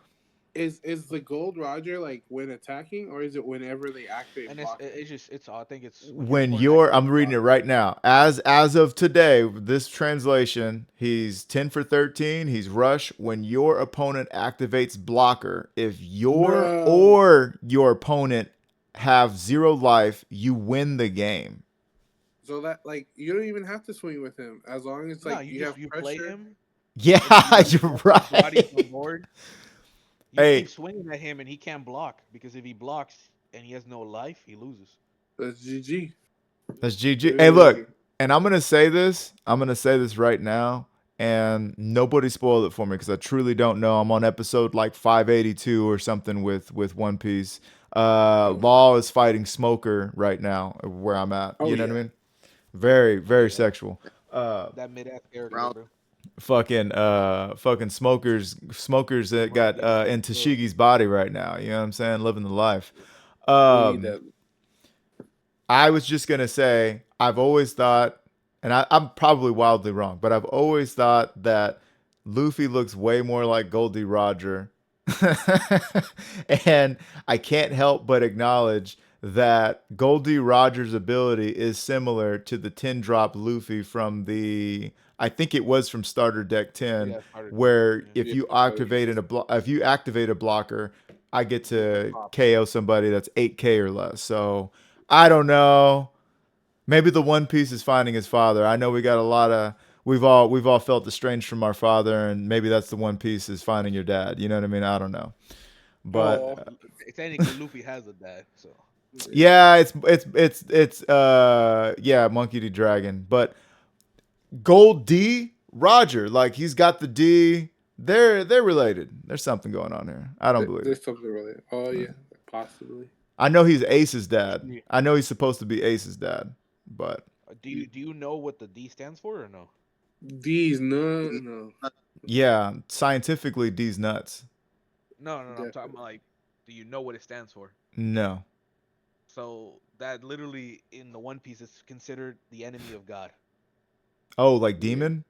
is the Gold Roger like when attacking, or is it whenever they activate And block? I think it's When your opponent I'm activates reading it block. right now. As of today, this translation, he's 10 for 13. He's rush when your opponent activates blocker. If your Bro. or your opponent have 0 life, you win the game. So that like you don't even have to swing with him as long as No, like you have you play pressure. him, Yeah, and you you're have his body on right. board. You keep Hey, swinging at him, and he can't block because if he blocks and he has no life, he loses. That's GG. that's GG. Hey, look, Literally. and I'm gonna say this. I'm gonna say this right now, and nobody spoil it for me because I truly don't know. I'm on episode like 582 or something with One Piece. Law is fighting Smoker right now where I'm at. Oh You know what I yeah. mean? Very very Yeah, sexual. that mid ass character, Round bro. Fucking smokers that got Monkey said, in Tashigi's body right now. You know what I'm saying? Living the life. we need Um, that. I was just gonna say, I've always thought, and I'm probably wildly wrong, but I've always thought that Luffy looks way more like Goldie Roger. And I can't help but acknowledge that Goldie Roger's ability is similar to the 10 drop Luffy from I think it was from Starter Deck 10, Yeah, started deck. where Yeah. if Yeah, you so if you activate a blocker, I get to Pop. KO somebody that's 8K or less. So I don't know. Maybe the One Piece is finding his father. I know we got a lot of we've all felt estranged from our father, and maybe that's the One Piece is finding your dad. You know what I mean? I don't know, Oh, but Technically, Luffy has a dad, so yeah, it's yeah, Monkey D. Dragon, but Gold D. Roger, like he's got the D. They're related. There's something going on here. I don't believe it. there's something really. Oh yeah, possibly. I know he's Ace's dad. Actually, I know he's supposed to be Ace's dad, but do you know what the D stands for or no? These no. yeah, scientifically D's nuts. No. I'm talking about like, do you know what it stands for? No. So that literally in the One Piece is considered the enemy of God. Oh, like Yeah. demon?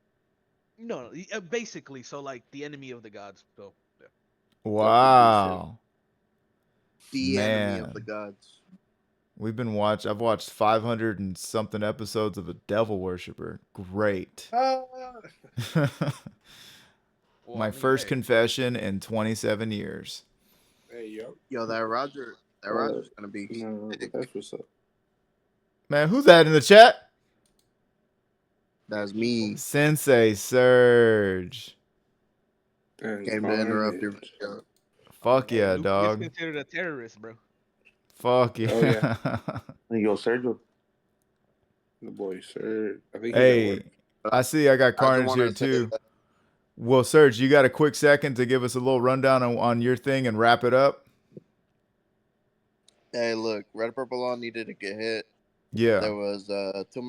No, basically, so like the enemy of the gods. So yeah. Wow. the enemy of the Man. gods. I've watched 500 and something episodes of A Devil Worshipper. Great. Ah. Well, My I mean, first hey, confession in 27 years. Hey yo. Yo, that Roger's gonna be No, sick. that's what's up. Man, who's that in the chat? That's me. Sensei Surge. And Came to interrupt your Carnage. video. Fuck hey, yeah, Luffy dog. is considered a terrorist, bro. Fuck yeah. Oh, yeah. Yo, Sergio. The boy, sir. I think he's at Hey, work. I see I got I just Carnage wanna here say too. that- Well, Serge, you got a quick second to give us a little rundown on your thing and wrap it up? Hey, look, Red Purple Law needed to get hit. Yeah. There was too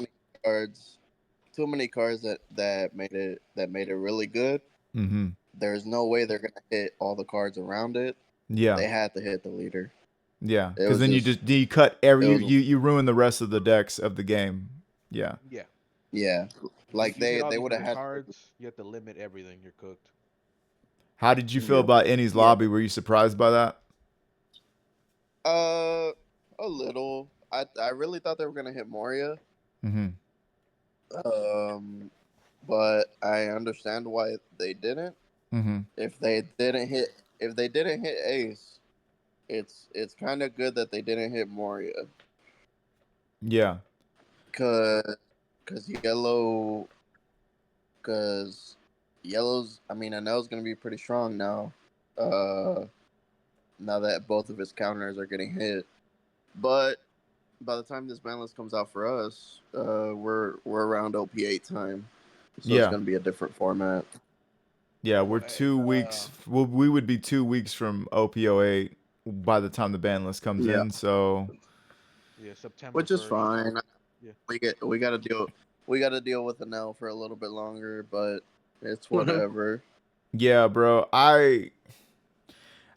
many cards that made it really good. Mm-hmm. There's no way they're gonna hit all the cards around it. Yeah. They had to hit the leader. Yeah. It Because was then just- you cut every it was- you ruin the rest of the decks of the game. Yeah. Yeah. Yeah, like If you hit all they these would have other had. cards. You have to limit everything. You're cooked. How did you feel Yeah. about Ennie's Yeah. lobby? Were you surprised by that? A little. I really thought they were gonna hit Moria. Mm-hmm. But I understand why they didn't. Mm-hmm. If they didn't hit Ace, it's kind of good that they didn't hit Moria, Yeah. cause yellow, cause yellow's. I mean, I know it's gonna be pretty strong now. Now that both of his counters are getting hit, but by the time this ban list comes out for us, we're around OP8 time, so it's Yeah. gonna be a different format. Yeah, we're Well, 2 weeks. Well, we would be 2 weeks from OPO8 by the time the ban list comes Yeah, in. So yeah, September which is 1st. fine. Yeah. We gotta deal with an L for a little bit longer, but it's whatever. yeah, bro.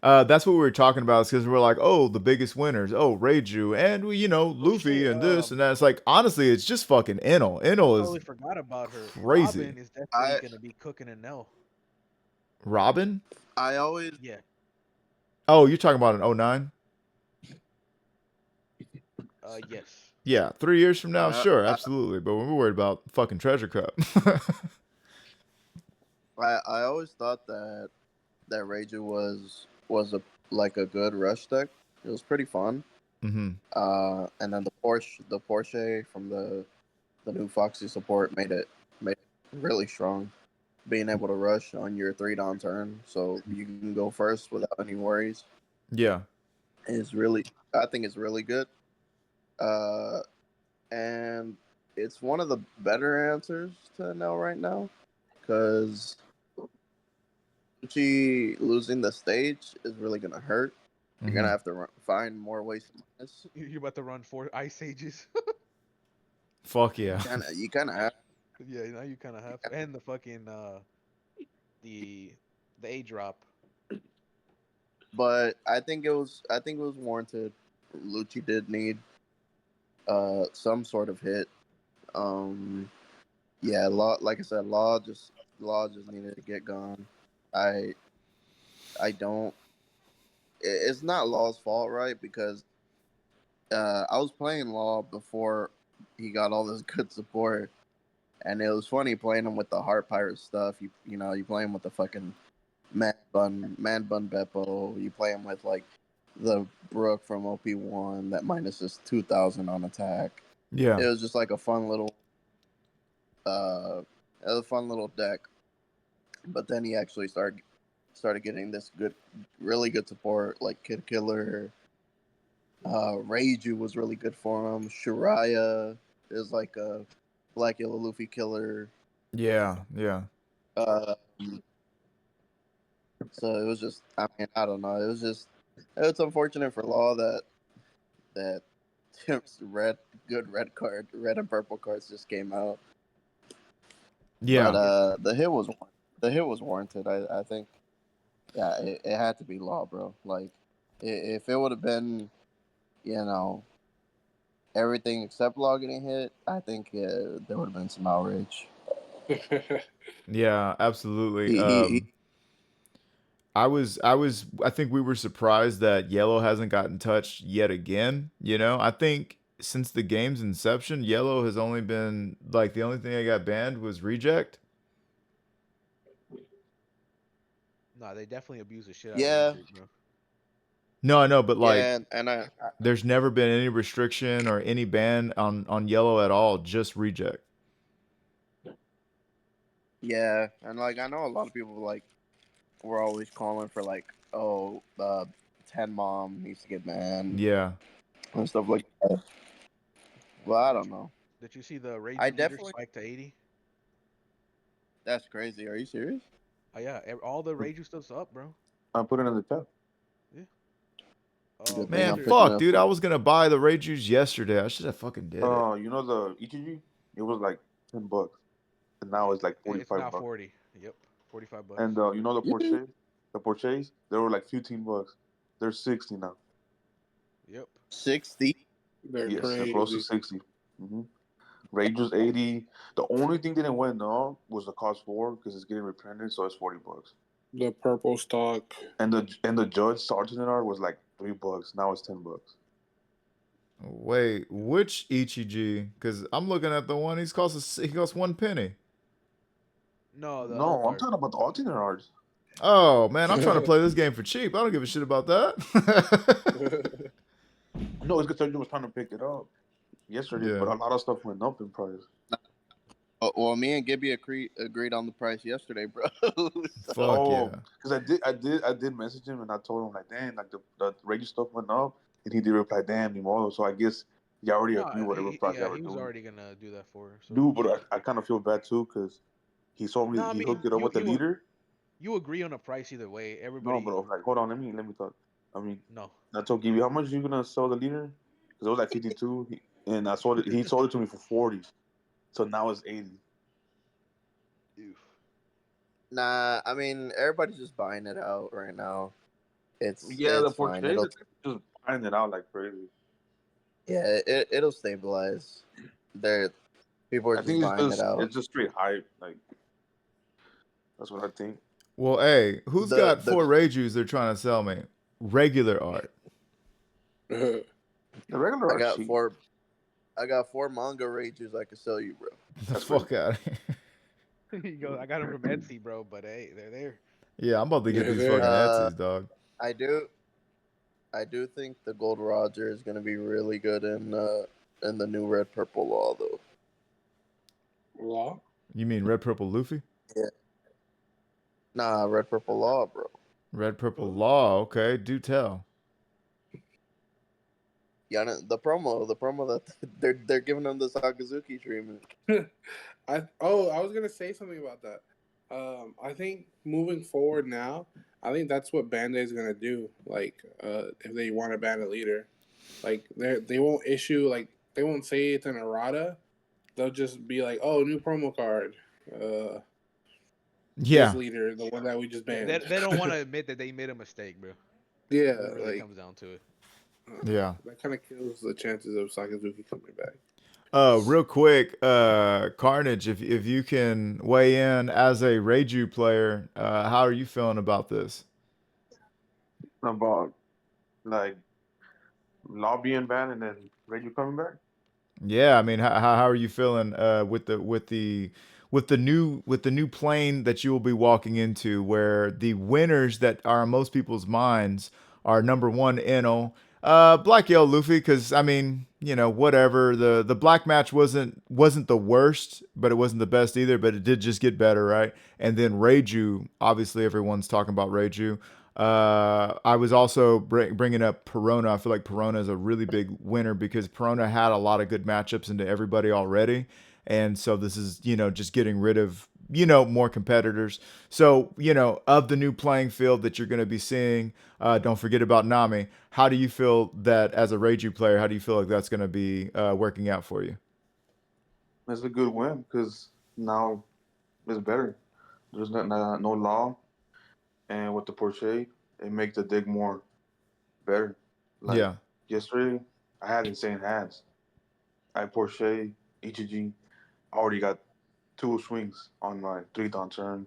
That's what we were talking about. Because we're like, oh, the biggest winners. Oh, Reiju and Luffy shit, and this and that. It's like honestly, it's just fucking Enel. Enel is totally forgot about her. crazy. Robin is definitely I gonna be cooking an L. Robin. I always Yeah. Oh, you're talking about an 09? Yes. Yeah, 3 years from now, I, sure, I absolutely. But we're worried about fucking Treasure Cup. I always thought that Reiju was a good rush deck. It was pretty fun. hmm And then the Porsche from the new Foxy support made it really strong. Being able to rush on your 3 down turn, so you can go first without any worries, Yeah. is really, I think it's really good. Uh, and it's one of the better answers to Nell right now, because she losing the stage is really gonna hurt. You're hmm gonna have to find more ways to minus. You're about to run 4 Ice Ages. Fuck yeah. You kind of have. Yeah, now you kind of have to. And the fucking the A drop. But I think it was warranted. Lucci did need some sort of hit. Um, yeah, Law, like I said, Law just needed to get gone. I I don't. It's not Law's fault, right? Because I was playing Law before he got all this good support, and it was funny playing him with the Heart Pirate stuff. You play him with the fucking Man Bun Beppo. You play him with like the Brook from OP1 that minuses 2,000 on attack. Yeah. It was just like a fun little it was a fun little deck. But then he actually started getting this really good support, like Kid Killer. Reiju was really good for him. Shiraya is like a Black Yellow Luffy killer. Yeah. Yeah. Uh, so it was just, I mean, I don't know. It's unfortunate for Law that Tim's red and purple cards just came out. Yeah. But the hit was warranted. I think, yeah, it had to be Law, bro. Like, if it would have been, you know, everything except Law getting hit, I think there would have been some outrage. Yeah, absolutely. He I think we were surprised that Yellow hasn't gotten touched yet again. I think since the game's inception, Yellow has only been like the only thing that got banned was Reject. Nah, they definitely abuse the shit out Yeah. of Reject, bro. No, I know, but like Yeah, and there's never been any restriction or any ban on Yellow at all, just Reject. yeah, and like I know a lot of people like were always calling for like, oh, 10 Mom needs to get banned Yeah. and stuff like that. Well, I don't know. Did you see the Rage I meter definitely. spike to 80? That's crazy. Are you serious? Oh yeah, all the Rage stuff's up, bro. I put it in the chat. Good thing Man, I'm Meter- picking fuck, up. dude. I was gonna buy the Ray Juice yesterday. I should have fucking did it. You know the ETG? It was like $10, and now it's like It's 45 now bucks. 40. Yep, 45 bucks. And you know the Yeah. Porsches, they were like $15. They're 60 now. Yep. 60. They're Yes, they're crazy. close to 60. Mm-hmm. Rangers 80. The only thing that didn't went up was the cost 4 because it's getting replenished, so it's $40. The purple stock. And the Judge Sergeant art was like $3. Now it's $10. Wait, which Ichiji? Because I'm looking at the one he costs 1 penny. No, the No, I'm Elkhart. talking about the alternate arts. Oh man, I'm trying to play this game for cheap. I don't give a shit about that. No, it's because everyone was trying to pick it up yesterday, Yeah. but a lot of stuff went up in price. Well, me and Gibby agreed on the price yesterday, bro. So- Fuck Oh, yeah. because I did message him and I told him like, damn, like the radio stuff went up, and he did reply, damn, Nimolo. So I guess you already No, agree whatever price y'all were he was doing. already gonna do that for her. So. Dude, but I kind of feel bad too because he told me No, I he mean hooked it up with the leader. you agree on a price either way. No, Everybody, but like, hold on, let me talk. I mean, no. I told Gibby, how much you gonna sell the leader? Because it was like 52, and I sold it. He sold it to me for 40, so now it's 80. Oof. Nah, I mean everybody's just buying it out right now. Yeah, the It's fine. Porsche It'll is just buying it out like crazy. it'll stabilize. There, people are I just think buying it out. it's just straight hype. Like that's what I think. Well, hey, who's got The 4 Reijus they're trying to sell me? Regular art. The regular I are got cheap. four. I got 4 manga rages I can sell you, bro. The That's fuck out of here. You go. I got them from Etsy, bro. But hey, they're there. Yeah, I'm about to get Yeah, these they're- fucking Uh, Etsy's, dog. I do think the Gold Roger is gonna be really good in the new Red Purple Law though. Law? You mean Red Purple Luffy? Nah, Red Purple Law, bro. Red Purple Law, okay, do tell. Yeah, the promo that they're giving them the Sakazuki treatment. I was gonna say something about that. I think moving forward now, I think that's what Bandai is gonna do. Like, if they want to ban a leader, like they won't issue they won't say it's an errata. They'll just be like, oh, new promo card. Yeah. This leader, the one that we just banned. They don't want to admit that they made a mistake, bro. Yeah, When it really like comes down to it. Yeah. that kind of kills the chances of Sakazuki coming back. Real quick, Carnage, if you can weigh in as a Reiju player, how are you feeling about this? About like Law being banned and then Reggie coming back. Yeah, I mean, how are you feeling with the new plane that you will be walking into, where the winners that are in most people's minds are number 1 Enel, Black Yellow Luffy, because I mean, whatever, the black match wasn't the worst, but it wasn't the best either, but it did just get better, right? And then Reiju, obviously everyone's talking about Reiju. I was also bringing up Perona. I feel like Perona is a really big winner because Perona had a lot of good matchups into everybody already. And so this is, just getting rid of, more competitors. So, of the new playing field that you're going to be seeing, don't forget about Nami. How do you feel that as a Reiju player, how do you feel like that's going to be working out for you? It's a good win because now it's better. There's no Law, and with the Porsche, it makes the dig more better. Like Yeah. yesterday, I had insane hands. I had Porsche, Ichiji. I already got 2 swings on my 3-down turn.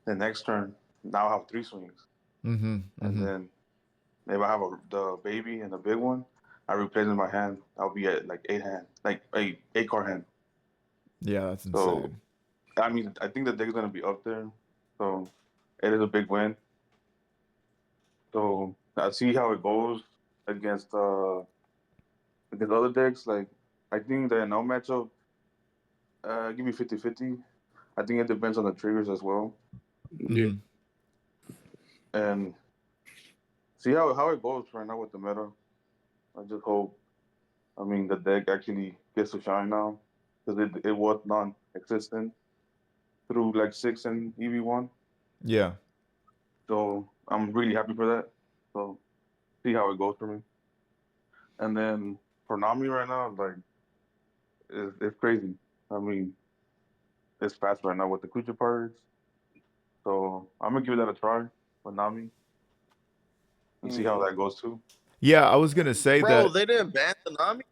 The next turn, now I have 3 swings. Mm-hmm. And then if I have the baby and the big one, I replace in my hand. I'll be at like 8 hand, like 8 card hand. Yeah, that's insane. So I mean, I think the deck's gonna be up there. So it is a big win. So I see how it goes against other decks. Like I think the NL matchup, give me 50-50. I think it depends on the triggers as well. Yeah. Mhm. And see how it goes right now with the meta. I just hope. I mean, the deck actually gets to shine now because it was non-existent through like 6 and EV1. Yeah. So I'm really happy for that. So see how it goes for me. And then for Nami right now, like it's crazy. I mean, it's fast right now with the creature parts. So I'm gonna give that a try with Nami and see how that goes too. Yeah, I was gonna say Bro, that. they didn't ban the Nami.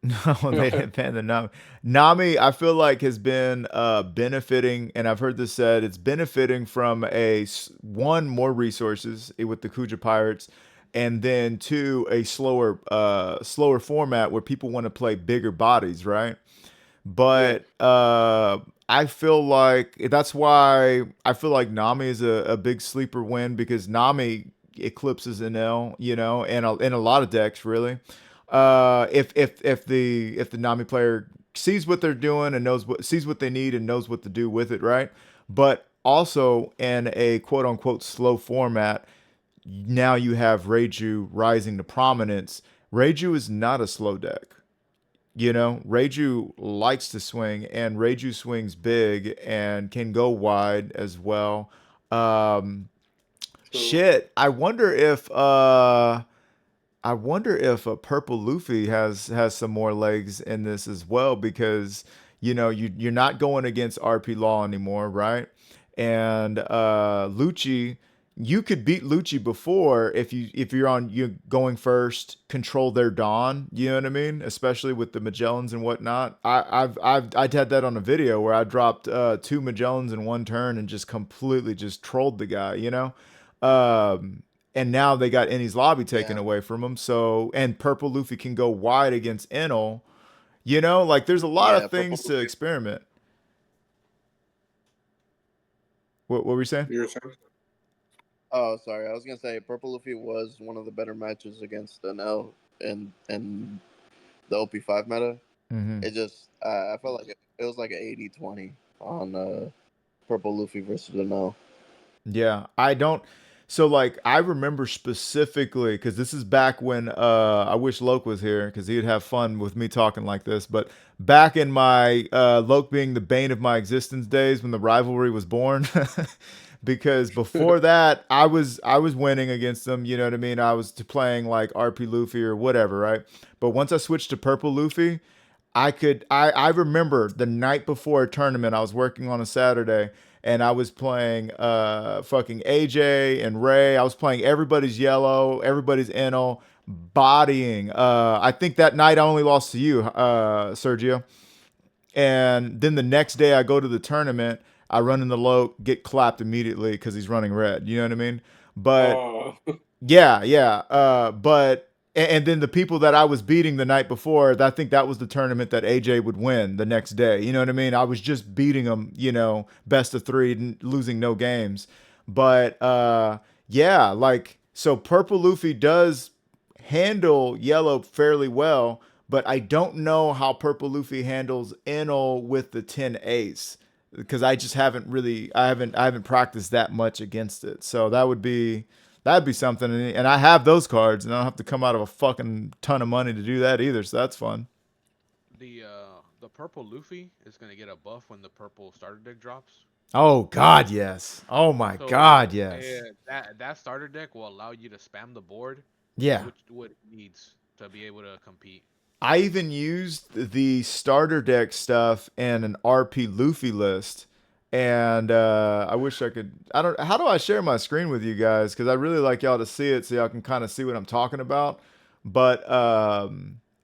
No, they didn't ban the Nami. Nami, I feel like has been benefiting, and I've heard this said, it's benefiting from one, more resources with the Kuja Pirates, and then 2, a slower format where people want to play bigger bodies, right? But I feel like that's why I feel like Nami is a big sleeper win because Nami eclipses NL, you know, and in a lot of decks really. If the Nami player sees what they're doing and sees what they need and knows what to do with it, right? But also in a quote unquote slow format, now you have Reiju rising to prominence. Reiju is not a slow deck. You know, Reiju likes to swing, and Reiju swings big and can go wide as well. Um, True. shit, I wonder if a purple Luffy has some more legs in this as well because you know you're not going against RP Law anymore, right? And Lucci, you could beat Lucci before if you're going first, control their Dawn. You know what I mean? Especially with the Magellans and whatnot. I'd had that on a video where I dropped two Magellans in one turn and just completely just trolled the guy. You know. And now they got Ennie's lobby taken Yeah. away from him. So and Purple Luffy can go wide against Enel. You know, like there's a lot Yeah, of things to Luffy. experiment. What were we saying? You were saying? Oh, sorry. I was gonna say Purple Luffy was one of the better matches against NL in the OP5 meta. Mm-hmm. It just I felt like it was like an 80-20 on Purple Luffy versus NL. Yeah, I don't. So like I remember specifically because this is back when I wish Loke was here because he'd have fun with me talking like this. But back in my Loke being the bane of my existence days when the rivalry was born, because before that I was winning against them. You know what I mean? I was playing like RP Luffy or whatever, right? But once I switched to Purple Luffy, I remember the night before a tournament, I was working on a Saturday and I was playing fucking AJ and Ray. I was playing everybody's yellow, everybody's NL, bodying. I think that night I only lost to you, Sergio. And then the next day I go to the tournament, I run in the low, get clapped immediately because he's running red. You know what I mean? But Oh, yeah, yeah. But and then the people that I was beating the night before, I think that was the tournament that AJ would win the next day. You know what I mean? I was just beating them, you know, best of three, losing no games. But yeah, like so, Purple Luffy does handle yellow fairly well, but I don't know how Purple Luffy handles Enel with the 10 ace because I just haven't really I haven't practiced that much against it. So that'd be something, and I have those cards, and I don't have to come out of a fucking ton of money to do that either. So that's fun. The purple Luffy is gonna get a buff when the purple starter deck drops. Oh God, yes. Oh my So God, yes. that starter deck will allow you to spam the board, Yeah. which what it needs to be able to compete. I even used the starter deck stuff in an RP Luffy list. And I wish I could. I don't. How do I share my screen with you guys? Because I really like y'all to see it, so y'all can kind of see what I'm talking about. But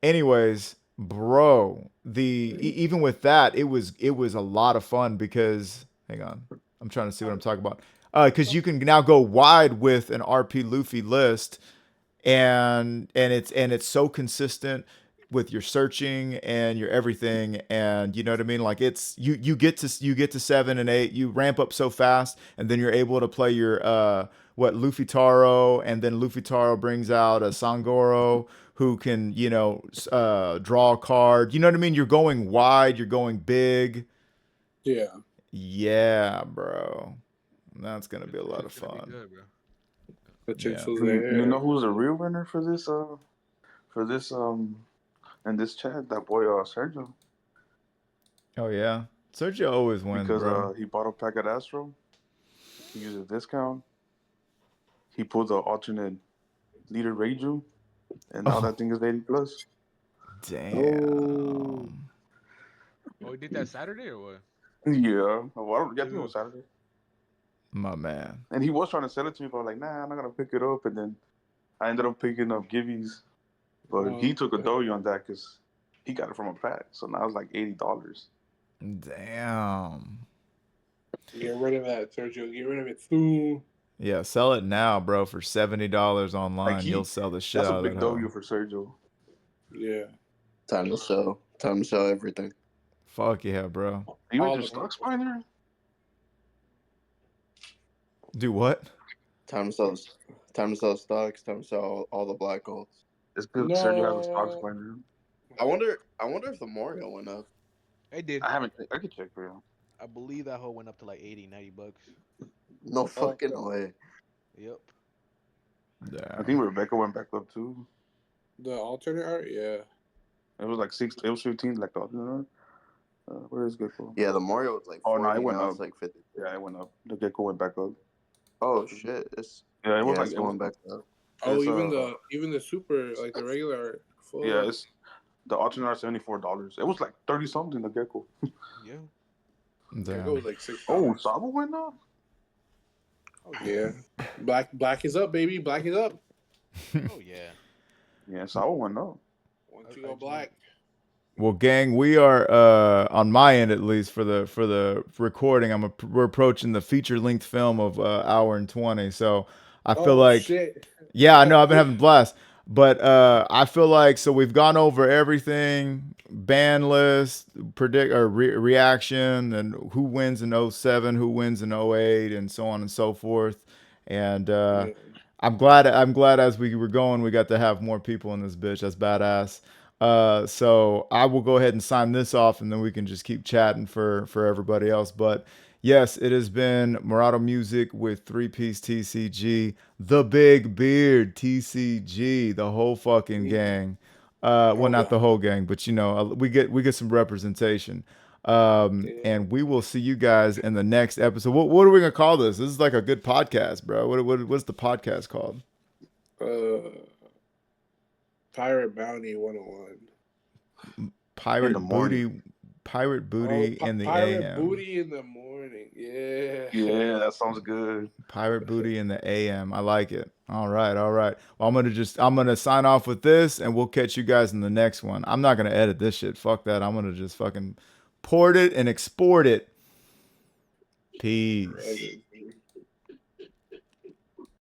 anyways, bro, even with that, it was a lot of fun because hang on, I'm trying to see what I'm talking about. Because you can now go wide with an RP Luffy list, and it's so consistent with your searching and your everything, and you know what I mean, like it's you get to 7 and 8, you ramp up so fast, and then you're able to play your what Luffy Taro, and then Luffy Taro brings out a Sangoro who can, you know, draw a card. You know what I mean? You're going wide, you're going big. yeah. Yeah, bro, that's gonna be a lot of It's gonna be fun. good, bro. The chips Yeah. was You know there. who's the real winner for this in this chat? That boy Sergio, Oh yeah, Sergio always wins, because bro. he bought a pack at Astro. He used a discount. He pulled the alternate leader Reiju, and now Oh that thing is 80 plus. Oh, damn. Oh, we did that Saturday or what? Yeah, well, I think it was Dude, Saturday. My man. And he was trying to sell it to me, but I was like, nah, I'm not gonna pick it up. And then I ended up picking up Gibby's, but he took a doughy on that because he got it from a pack. So now it's like $80. Damn. get rid of that, Sergio. Get rid of it soon. Yeah, sell it now, bro, for $70 Like online. You'll sell the shit that's a out of big that doughy hoe. for Sergio. Yeah. Time to sell. Time to sell everything. Fuck yeah, bro. Are you All into the stocks, purples. Pioneer? Do what? Time to sell. Time to sell stocks. Time to sell all the black golds. It's good. Sergio has a stocks, No. Pioneer. I wonder if the Mario went up. It did. I haven't. I could check for you. I believe that hoe went up to like 80, 90 bucks. No fucking way. Yep. Yeah. I think Rebecca went back up too. The alternate art, yeah. It was like 6. It was 15. Like the other. Where is Gecko? Yeah, the Mario was like 40. Oh no, it went now up. it's like 50. Yeah, it went up. The Gecko went back up. Oh shit! Yeah, it was like it's it going was, back up. Oh, It's, even the super, like the regular art. Full. yeah, it's the alternate are $74. It was like 30 something. The Gecko. Yeah. It Damn. goes like $6. Oh, Saba went up. Oh Yeah. Black is up, baby. Black is up. Oh yeah. Yeah, Saba went up. Once you go black. Well, gang, we are on my end at least for the recording. We're approaching the feature length film of hour and 20. So I feel like Shit. yeah, I know I've been having a blast. But I feel like so we've gone over everything, ban list, predict or reaction, and who wins in 07, who wins in 08, and so on and so forth. And Yeah. I'm glad as we were going, we got to have more people in this bitch. That's badass. So I will go ahead and sign this off, and then we can just keep chatting for everybody else. But yes, it has been Murado Music with 3-Piece TCG, the Big Beard TCG, the whole fucking gang. Well, not the whole gang, but you know, we get some representation. And we will see you guys in the next episode. What are we gonna call this? This is like a good podcast, bro. What's the podcast called? Pirate Bounty 101. Pirate the morning. Booty. Pirate Booty in the Pirate AM. Booty in the morning. Yeah. Yeah, that sounds good. Pirate Booty in the AM. I like it. All right, all right. Well, I'm gonna sign off with this, and we'll catch you guys in the next one. I'm not gonna edit this shit. Fuck that. I'm gonna just fucking port it and export it. Peace.